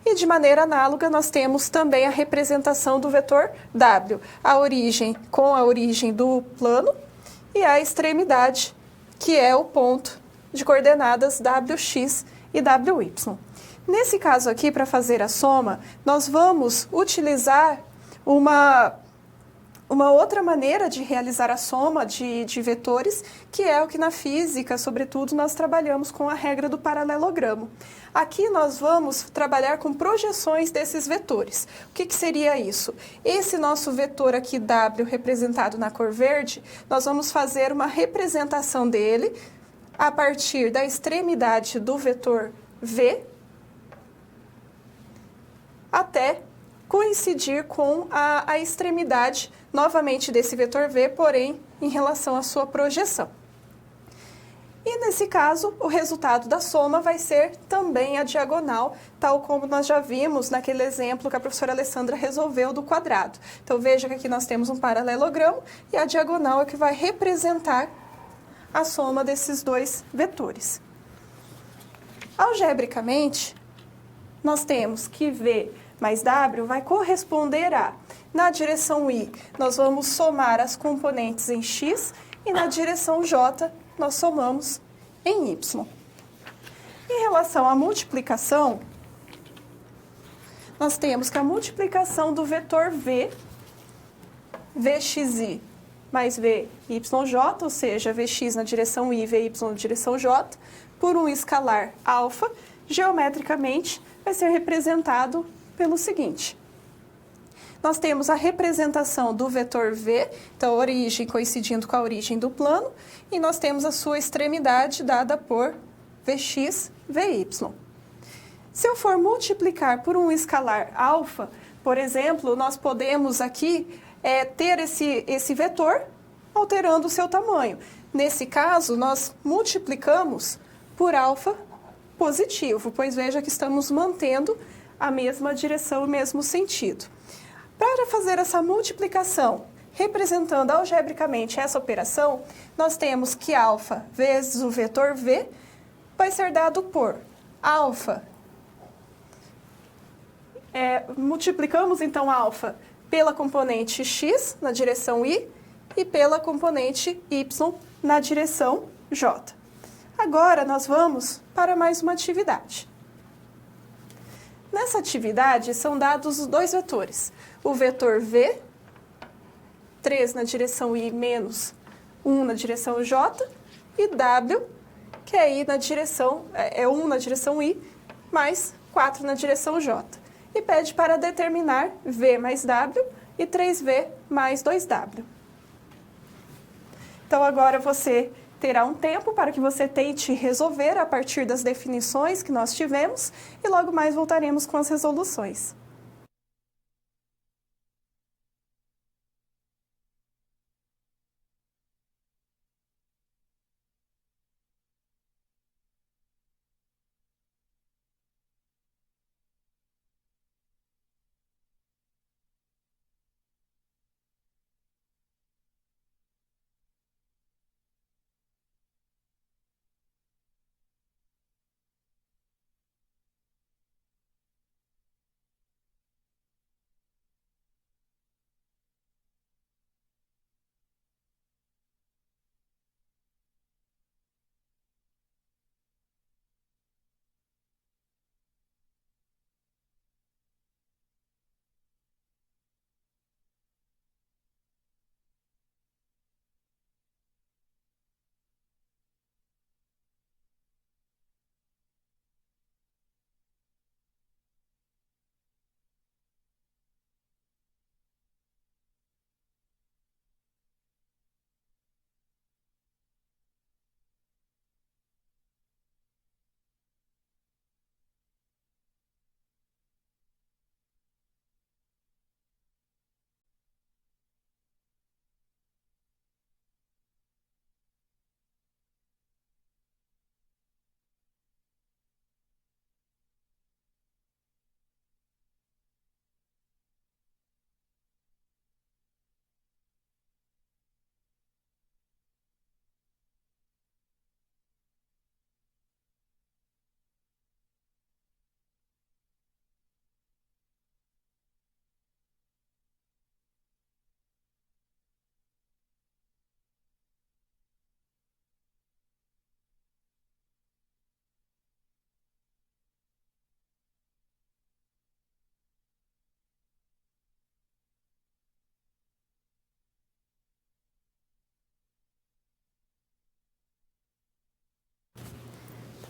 E de maneira análoga, nós temos também a representação do vetor W, a origem com a origem do plano e a extremidade, que é o ponto de coordenadas Wx e Wy. Nesse caso aqui, para fazer a soma, nós vamos utilizar uma outra maneira de realizar a soma de vetores, que é o que na física, sobretudo, nós trabalhamos com a regra do paralelogramo. Aqui nós vamos trabalhar com projeções desses vetores. O que seria isso? Esse nosso vetor aqui, W, representado na cor verde, nós vamos fazer uma representação dele a partir da extremidade do vetor V até coincidir com a extremidade, novamente, desse vetor V, porém, em relação à sua projeção. E, nesse caso, o resultado da soma vai ser também a diagonal, tal como nós já vimos naquele exemplo que a professora Alessandra resolveu do quadrado. Então, veja que aqui nós temos um paralelogramo e a diagonal é que vai representar a soma desses dois vetores. Algebricamente, nós temos que V mais W vai corresponder a, na direção Y, nós vamos somar as componentes em X e na direção J, nós somamos em Y. Em relação à multiplicação, nós temos que a multiplicação do vetor V, Vxy mais Vyj, ou seja, Vx na direção Y e Vy na direção J, por um escalar alfa, geometricamente vai ser representado pelo seguinte. Nós temos a representação do vetor V, então a origem coincidindo com a origem do plano, e nós temos a sua extremidade dada por Vx, Vy. Se eu for multiplicar por um escalar alfa, por exemplo, nós podemos aqui ter esse vetor alterando o seu tamanho. Nesse caso, nós multiplicamos por alfa positivo, pois veja que estamos mantendo a mesma direção, o mesmo sentido. Para fazer essa multiplicação, representando algebricamente essa operação, nós temos que alfa vezes o vetor V vai ser dado por alfa. Multiplicamos então alfa pela componente x na direção y e pela componente y na direção j. Agora nós vamos para mais uma atividade. Nessa atividade são dados os dois vetores. O vetor v, 3 na direção y menos 1 na direção j, e w, que é, na direção, 1 na direção y mais 4 na direção j. E pede para determinar v mais w e 3v mais 2w. Então, agora você terá um tempo para que você tente resolver a partir das definições que nós tivemos e logo mais voltaremos com as resoluções.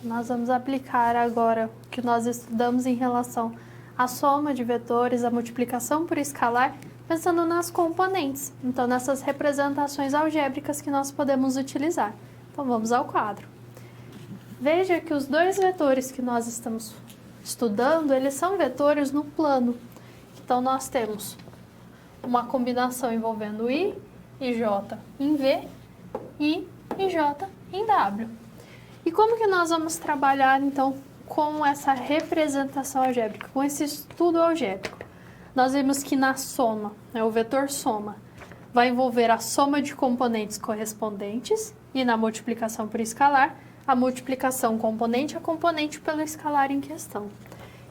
Nós vamos aplicar agora o que nós estudamos em relação à soma de vetores, a multiplicação por escalar, pensando nas componentes. Então, nessas representações algébricas que nós podemos utilizar. Então, vamos ao quadro. Veja que os dois vetores que nós estamos estudando, eles são vetores no plano. Então, nós temos uma combinação envolvendo I e J em V, I e J em W. E como que nós vamos trabalhar, então, com essa representação algébrica, com esse estudo algébrico? Nós vimos que na soma, o vetor soma, vai envolver a soma de componentes correspondentes e na multiplicação por escalar, a multiplicação componente a componente pelo escalar em questão.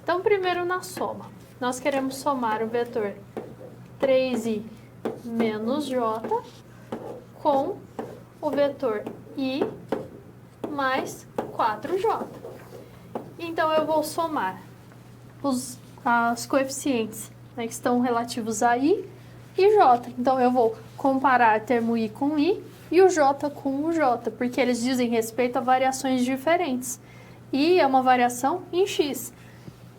Então, primeiro na soma, nós queremos somar o vetor 3i menos j com o vetor i mais 4j. Então, eu vou somar os coeficientes, né, que estão relativos a i e j. Então, eu vou comparar termo i com i e o j com o j, porque eles dizem respeito a variações diferentes. I é uma variação em x,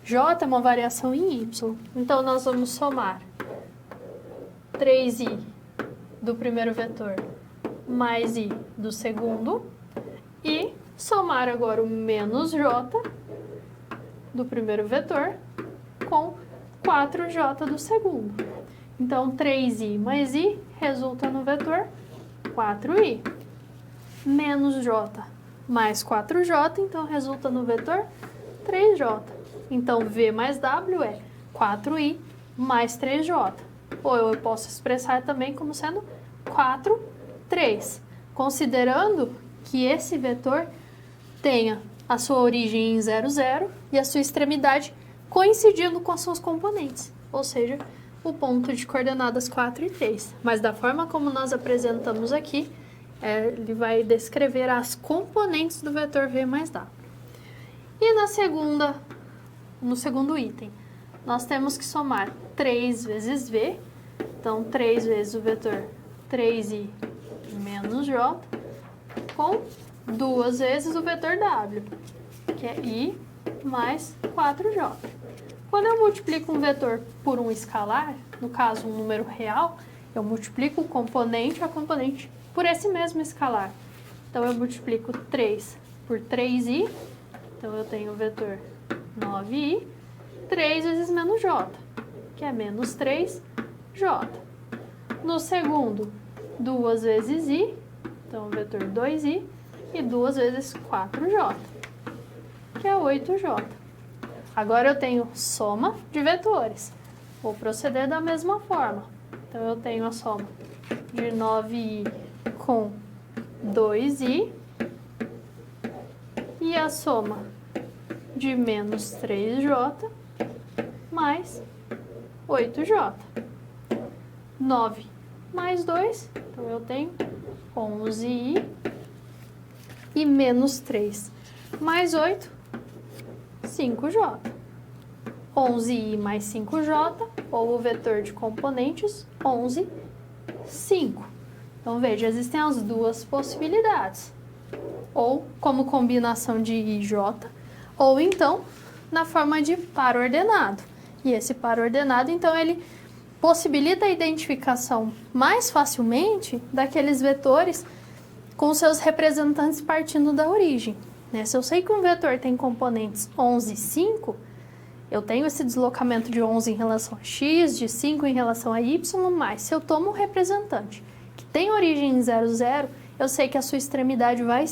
j é uma variação em y. Então, nós vamos somar 3i do primeiro vetor mais i do segundo e somar agora o menos j do primeiro vetor com 4j do segundo. Então, 3i mais i resulta no vetor 4i. Menos j mais 4j, então, resulta no vetor 3j. Então, v mais w é 4i mais 3j. Ou eu posso expressar também como sendo 4, 3. Considerando que esse vetor tenha a sua origem em 0, 0 e a sua extremidade coincidindo com as suas componentes, ou seja, o ponto de coordenadas 4 e 3. Mas da forma como nós apresentamos aqui, ele vai descrever as componentes do vetor v mais w. E no segundo item, nós temos que somar 3 vezes v, então 3 vezes o vetor 3i menos j, com 2 vezes o vetor w, que é i mais 4j. Quando eu multiplico um vetor por um escalar, no caso um número real, eu multiplico o componente a componente por esse mesmo escalar. Então, eu multiplico 3 por 3i, então eu tenho o vetor 9i, 3 vezes menos j, que é menos 3j. No segundo, 2 vezes i, então o vetor 2i, e 2 vezes 4j, que é 8j. Agora eu tenho soma de vetores. Vou proceder da mesma forma. Então, eu tenho a soma de 9i com 2i e a soma de menos 3j mais 8j. 9 mais 2, então eu tenho 11i e menos 3 mais 8, 5j. 11i mais 5j, ou o vetor de componentes, 11, 5. Então, veja, existem as duas possibilidades. Ou como combinação de i e j, ou então na forma de par ordenado. E esse par ordenado, então, ele possibilita a identificação mais facilmente daqueles vetores com seus representantes partindo da origem. Se eu sei que um vetor tem componentes 11 e 5, eu tenho esse deslocamento de 11 em relação a x, de 5 em relação a y, mas se eu tomo um representante que tem origem em 0, 0, eu sei que a sua extremidade vai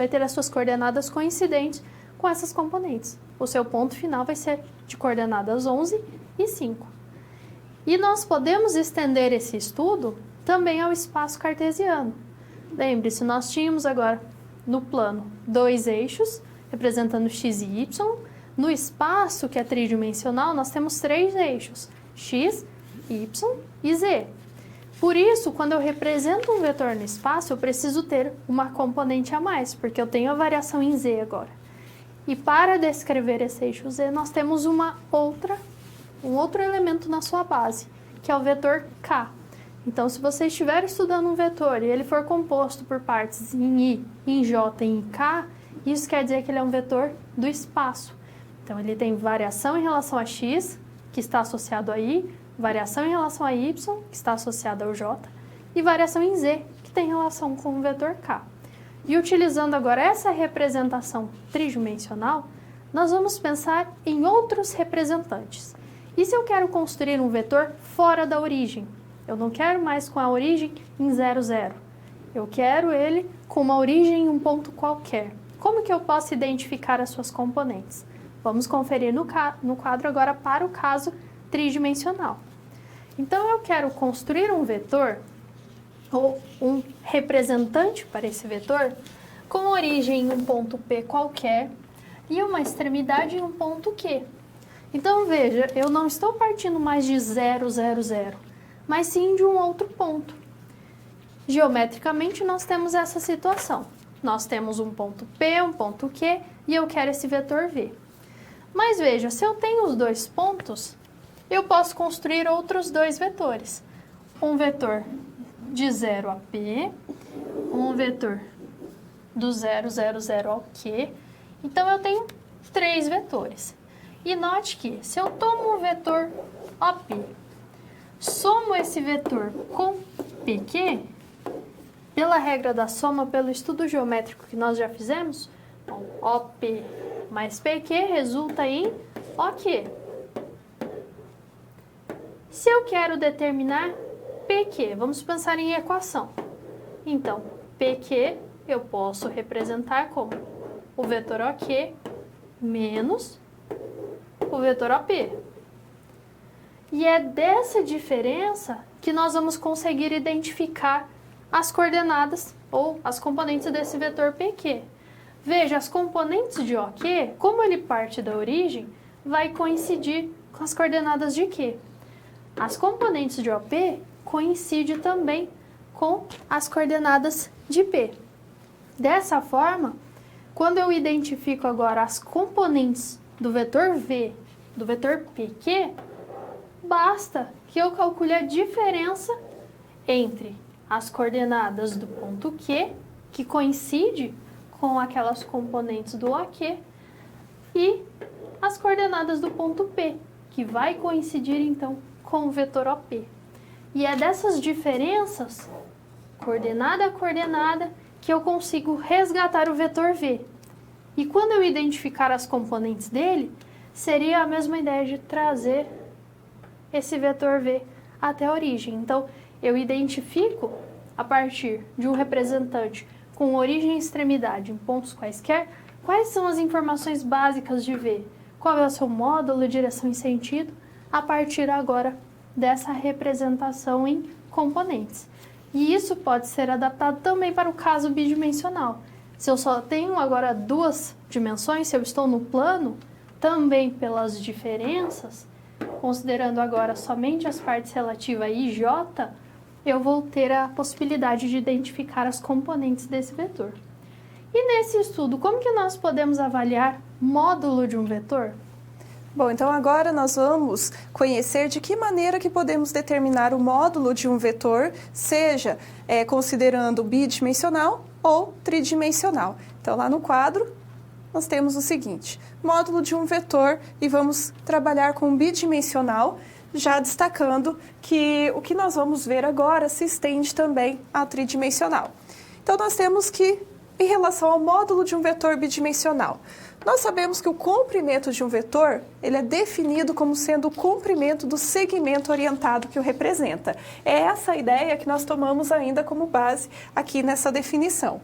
ter as suas coordenadas coincidentes com essas componentes. O seu ponto final vai ser de coordenadas 11 e 5. E nós podemos estender esse estudo também ao espaço cartesiano. Lembre-se, nós tínhamos agora no plano 2 eixos, representando x e y. No espaço, que é tridimensional, nós temos 3 eixos, x, y e z. Por isso, quando eu represento um vetor no espaço, eu preciso ter uma componente a mais, porque eu tenho a variação em z agora. E para descrever esse eixo z, nós temos um outro elemento na sua base, que é o vetor k. Então, se você estiver estudando um vetor e ele for composto por partes em i, em j e em k, Isso quer dizer que ele é um vetor do espaço. Então, ele tem variação em relação a x, que está associado a i, variação em relação a y, que está associado ao j, e variação em z, que tem relação com o vetor k. E utilizando agora essa representação tridimensional, nós vamos pensar em outros representantes. E se eu quero construir um vetor fora da origem? Eu não quero mais com a origem em 0, 0. Eu quero ele com uma origem em um ponto qualquer. Como que eu posso identificar as suas componentes? Vamos conferir no quadro agora para o caso tridimensional. Então, eu quero construir um vetor, ou um representante para esse vetor, com origem em um ponto P qualquer e uma extremidade em um ponto Q. Então, veja, eu não estou partindo mais de 0, 0, 0, mas sim de um outro ponto. Geometricamente, nós temos essa situação. Nós temos um ponto P, um ponto Q, e eu quero esse vetor V. Mas veja, se eu tenho os dois pontos, eu posso construir outros dois vetores. Um vetor de 0 a P, um vetor do 0, 0, 0 ao Q. Então, eu tenho 3 vetores. E note que, se eu tomo o vetor OP, somo esse vetor com PQ, pela regra da soma, pelo estudo geométrico que nós já fizemos, então, OP mais PQ resulta em OQ. Se eu quero determinar PQ, vamos pensar em equação. Então, PQ eu posso representar como o vetor OQ menos o vetor OP. E é dessa diferença que nós vamos conseguir identificar as coordenadas ou as componentes desse vetor PQ. Veja, as componentes de OQ, como ele parte da origem, vai coincidir com as coordenadas de Q. As componentes de OP coincidem também com as coordenadas de P. Dessa forma, quando eu identifico agora as componentes do vetor V, do vetor PQ, basta que eu calcule a diferença entre as coordenadas do ponto Q, que coincide com aquelas componentes do OQ, e as coordenadas do ponto P, que vai coincidir então com o vetor OP. E é dessas diferenças, coordenada a coordenada, que eu consigo resgatar o vetor V. E quando eu identificar as componentes dele, seria a mesma ideia de trazer esse vetor V até a origem. Então, eu identifico, a partir de um representante com origem e extremidade em pontos quaisquer, quais são as informações básicas de V, qual é o seu módulo, direção e sentido, a partir agora dessa representação em componentes. E isso pode ser adaptado também para o caso bidimensional. Se eu só tenho agora 2 dimensões, se eu estou no plano, também pelas diferenças, considerando agora somente as partes relativas a I e J, eu vou ter a possibilidade de identificar as componentes desse vetor. E nesse estudo, como que nós podemos avaliar módulo de um vetor? Bom, então agora nós vamos conhecer de que maneira que podemos determinar o módulo de um vetor, seja considerando bidimensional ou tridimensional. Então, lá no quadro, nós temos o seguinte, módulo de um vetor, e vamos trabalhar com bidimensional, já destacando que o que nós vamos ver agora se estende também ao tridimensional. Então, nós temos que, em relação ao módulo de um vetor bidimensional, nós sabemos que o comprimento de um vetor, ele é definido como sendo o comprimento do segmento orientado que o representa. É essa a ideia que nós tomamos ainda como base aqui nessa definição.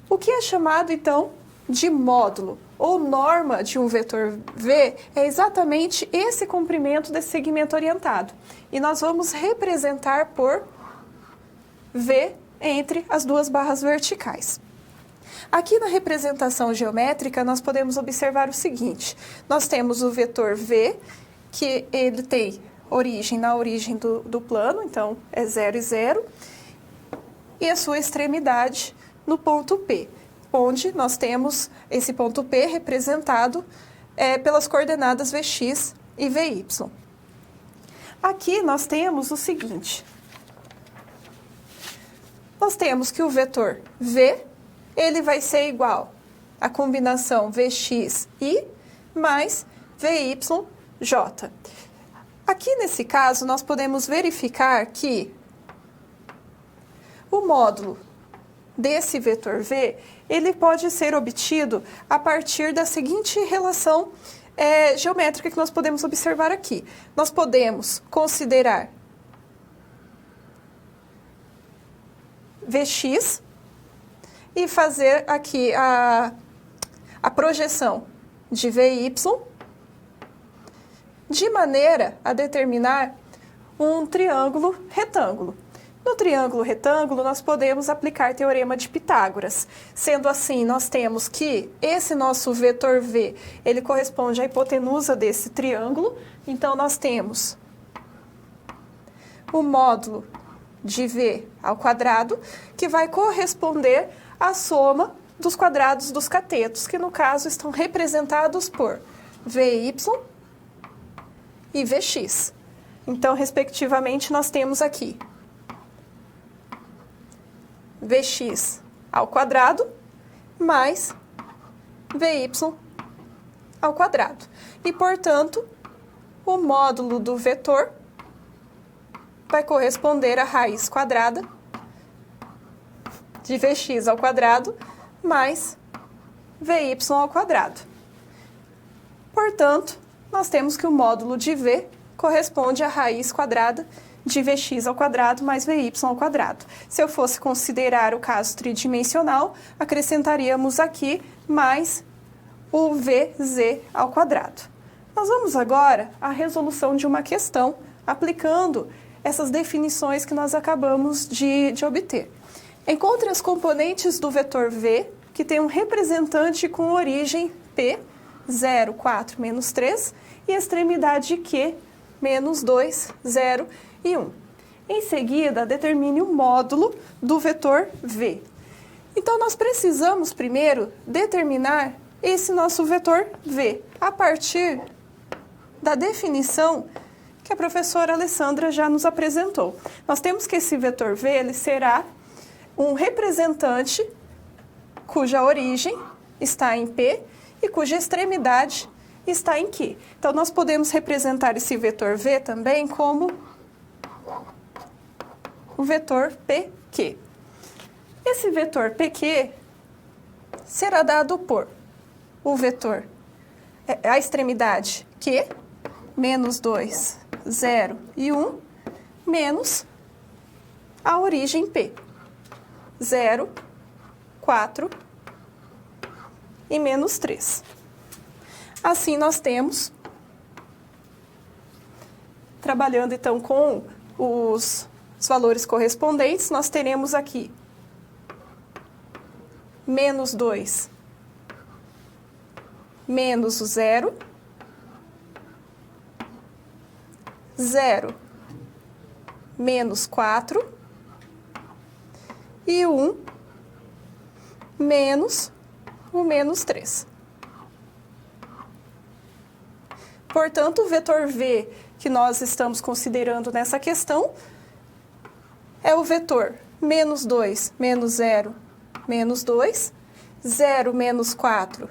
O que é chamado, então, de módulo ou norma de um vetor V é exatamente esse comprimento desse segmento orientado. E nós vamos representar por V entre as 2 barras verticais. Aqui na representação geométrica, nós podemos observar o seguinte. Nós temos o vetor V, que ele tem origem na origem do plano, então é 0 e 0, e a sua extremidade no ponto P, onde nós temos esse ponto P representado pelas coordenadas Vx e Vy. Aqui nós temos o seguinte. Nós temos que o vetor V, ele vai ser igual a combinação Vxi mais Vyj. Aqui nesse caso, nós podemos verificar que o módulo desse vetor V, ele pode ser obtido a partir da seguinte relação geométrica que nós podemos observar aqui. Nós podemos considerar Vx e fazer aqui a projeção de Vy de maneira a determinar um triângulo retângulo. No triângulo retângulo, nós podemos aplicar teorema de Pitágoras. Sendo assim, nós temos que esse nosso vetor V, ele corresponde à hipotenusa desse triângulo. Então, nós temos o módulo de V ao quadrado, que vai corresponder à soma dos quadrados dos catetos, que no caso estão representados por Vy e Vx. Então, respectivamente, nós temos aqui Vx ao quadrado mais Vy ao quadrado. E, portanto, o módulo do vetor vai corresponder à raiz quadrada de Vx ao quadrado mais Vy ao quadrado. Portanto, nós temos que o módulo de V corresponde à raiz quadrada de Vx ao quadrado mais Vy ao quadrado. Se eu fosse considerar o caso tridimensional, acrescentaríamos aqui mais o Vz ao quadrado. Nós vamos agora à resolução de uma questão, aplicando essas definições que nós acabamos de obter. Encontre as componentes do vetor V, que tem um representante com origem P, 0, 4, menos 3, e extremidade Q, menos 2, 0 e 1. Em seguida, determine o módulo do vetor V. Então, nós precisamos primeiro determinar esse nosso vetor V, a partir da definição que a professora Alessandra já nos apresentou. Nós temos que esse vetor V, ele será um representante cuja origem está em P e cuja extremidade está em Q. Então, nós podemos representar esse vetor V também como o vetor PQ. Esse vetor PQ será dado por o vetor, a extremidade Q, menos 2, 0 e 1, menos a origem P, 0, 4 e menos 3. Assim, nós temos, trabalhando então com os valores correspondentes, nós teremos aqui menos 2, menos o 0, 0, menos 4 e 1, menos o menos 3. Portanto, o vetor V que nós estamos considerando nessa questão é o vetor menos 2, menos 0, menos 2, 0, menos 4,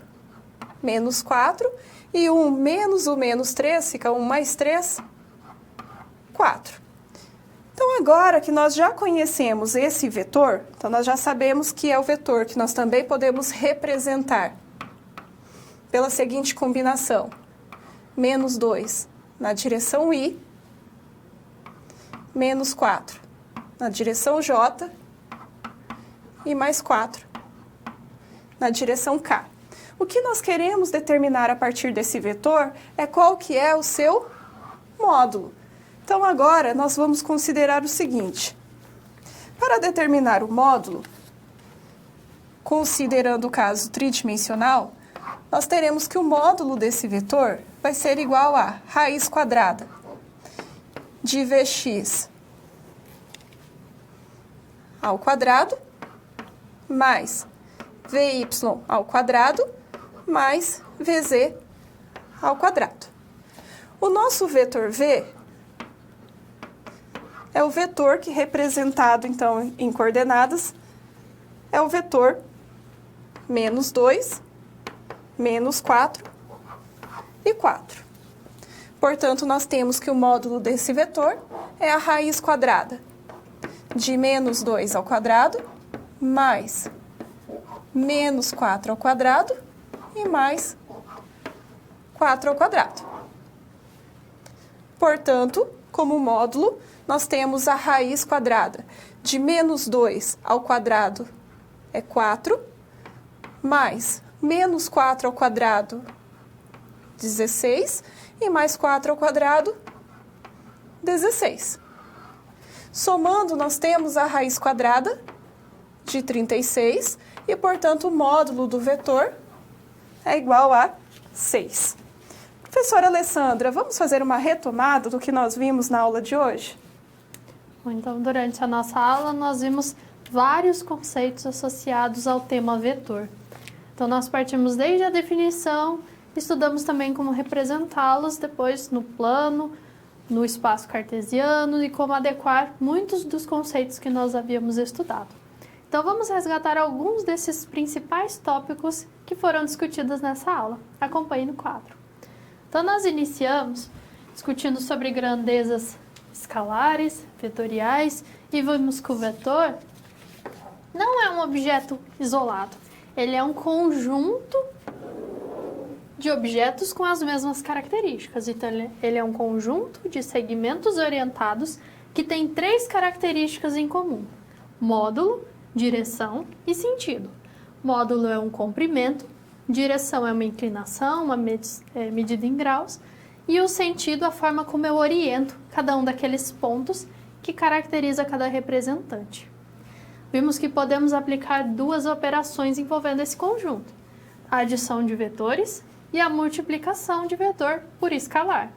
menos 4, e 1 menos o menos 3, fica 1 mais 3, 4. Então, agora que nós já conhecemos esse vetor, então nós já sabemos que é o vetor que nós também podemos representar pela seguinte combinação: menos 2 na direção I, menos 4 na direção J e mais 4 na direção K. O que nós queremos determinar a partir desse vetor é qual que é o seu módulo. Então, agora, nós vamos considerar o seguinte. Para determinar o módulo, considerando o caso tridimensional, nós teremos que o módulo desse vetor vai ser igual a raiz quadrada de Vx ao quadrado mais Vy ao quadrado mais Vz ao quadrado. O nosso vetor V é o vetor que, representado, então, em coordenadas, é o vetor menos 2, menos 4 e 4. Portanto, nós temos que o módulo desse vetor é a raiz quadrada de menos 2 ao quadrado mais menos 4 ao quadrado e mais 4 ao quadrado. Portanto, como módulo, nós temos a raiz quadrada de menos 2 ao quadrado é 4, mais menos 4 ao quadrado, 16, e mais 4 ao quadrado, 16. Somando, nós temos a raiz quadrada de 36 e, portanto, o módulo do vetor é igual a 6. Professora Alessandra, vamos fazer uma retomada do que nós vimos na aula de hoje? Então, durante a nossa aula, nós vimos vários conceitos associados ao tema vetor. Então, nós partimos desde a definição, estudamos também como representá-los depois no plano, no espaço cartesiano e como adequar muitos dos conceitos que nós havíamos estudado. Então, vamos resgatar alguns desses principais tópicos que foram discutidos nessa aula. Acompanhe no quadro. Então, nós iniciamos discutindo sobre grandezas escalares, vetoriais, e vimos que o vetor não é um objeto isolado. Ele é um conjunto de objetos com as mesmas características. Então, ele é um conjunto de segmentos orientados que tem 3 características em comum: módulo, direção e sentido. Módulo é um comprimento, direção é uma inclinação, uma medida em graus, e o sentido, a forma como eu oriento cada um daqueles pontos que caracteriza cada representante. Vimos que podemos aplicar 2 operações envolvendo esse conjunto: a adição de vetores e a multiplicação de vetor por escalar.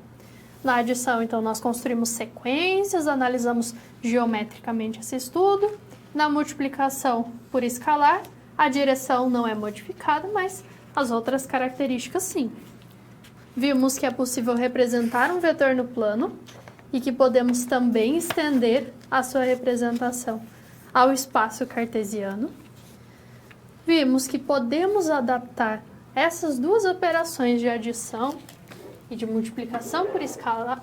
Na adição, então, nós construímos sequências, analisamos geometricamente esse estudo. Na multiplicação por escalar, a direção não é modificada, mas as outras características sim. Vimos que é possível representar um vetor no plano e que podemos também estender a sua representação ao espaço cartesiano. Vimos que podemos adaptar essas 2 operações de adição e de multiplicação por escalar,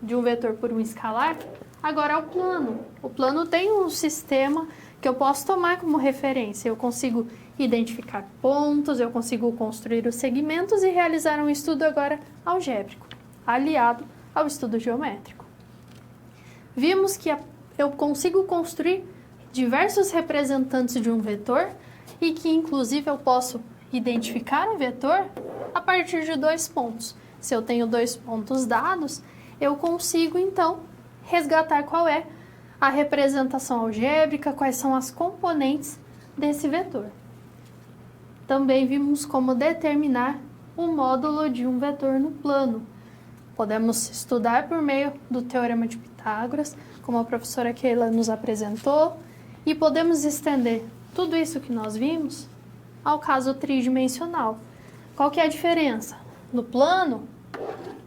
de um vetor por um escalar, agora ao plano. O plano tem um sistema que eu posso tomar como referência. Eu consigo identificar pontos, eu consigo construir os segmentos e realizar um estudo agora algébrico, aliado ao estudo geométrico. Vimos que eu consigo construir diversos representantes de um vetor e que, inclusive, eu posso identificar um vetor a partir de 2 pontos. Se eu tenho 2 pontos dados, eu consigo, então, resgatar qual é a representação algébrica, quais são as componentes desse vetor. Também vimos como determinar o módulo de um vetor no plano. Podemos estudar por meio do Teorema de Pitágoras, como a professora Keila nos apresentou, e podemos estender tudo isso que nós vimos ao caso tridimensional. Qual que é a diferença? No plano,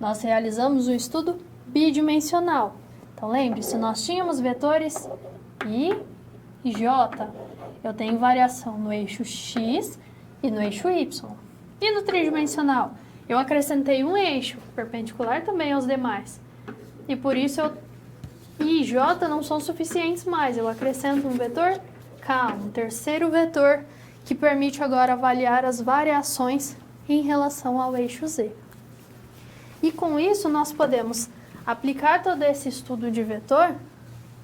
nós realizamos um estudo bidimensional. Então, lembre-se, nós tínhamos vetores I e J. Eu tenho variação no eixo X e no eixo Y. E no tridimensional, eu acrescentei um eixo perpendicular também aos demais. E por isso, I e J não são suficientes mais. Eu acrescento um vetor K, um terceiro vetor, que permite agora avaliar as variações em relação ao eixo Z. E com isso, nós podemos aplicar todo esse estudo de vetor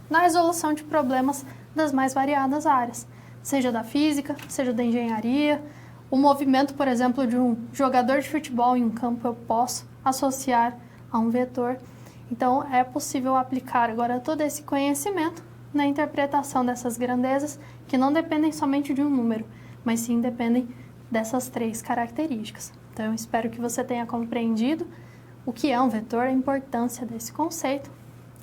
na resolução de problemas das mais variadas áreas, seja da física, seja da engenharia. O movimento, por exemplo, de um jogador de futebol em um campo eu posso associar a um vetor. Então, é possível aplicar agora todo esse conhecimento na interpretação dessas grandezas que não dependem somente de um número, mas sim dependem dessas 3 características. Então, eu espero que você tenha compreendido o que é um vetor, a importância desse conceito,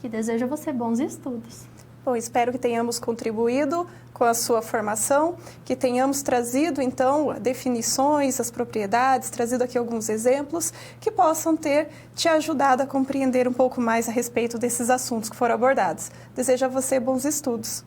e desejo a você bons estudos. Bom, espero que tenhamos contribuído com a sua formação, que tenhamos trazido, então, definições, as propriedades, trazido aqui alguns exemplos que possam ter te ajudado a compreender um pouco mais a respeito desses assuntos que foram abordados. Desejo a você bons estudos.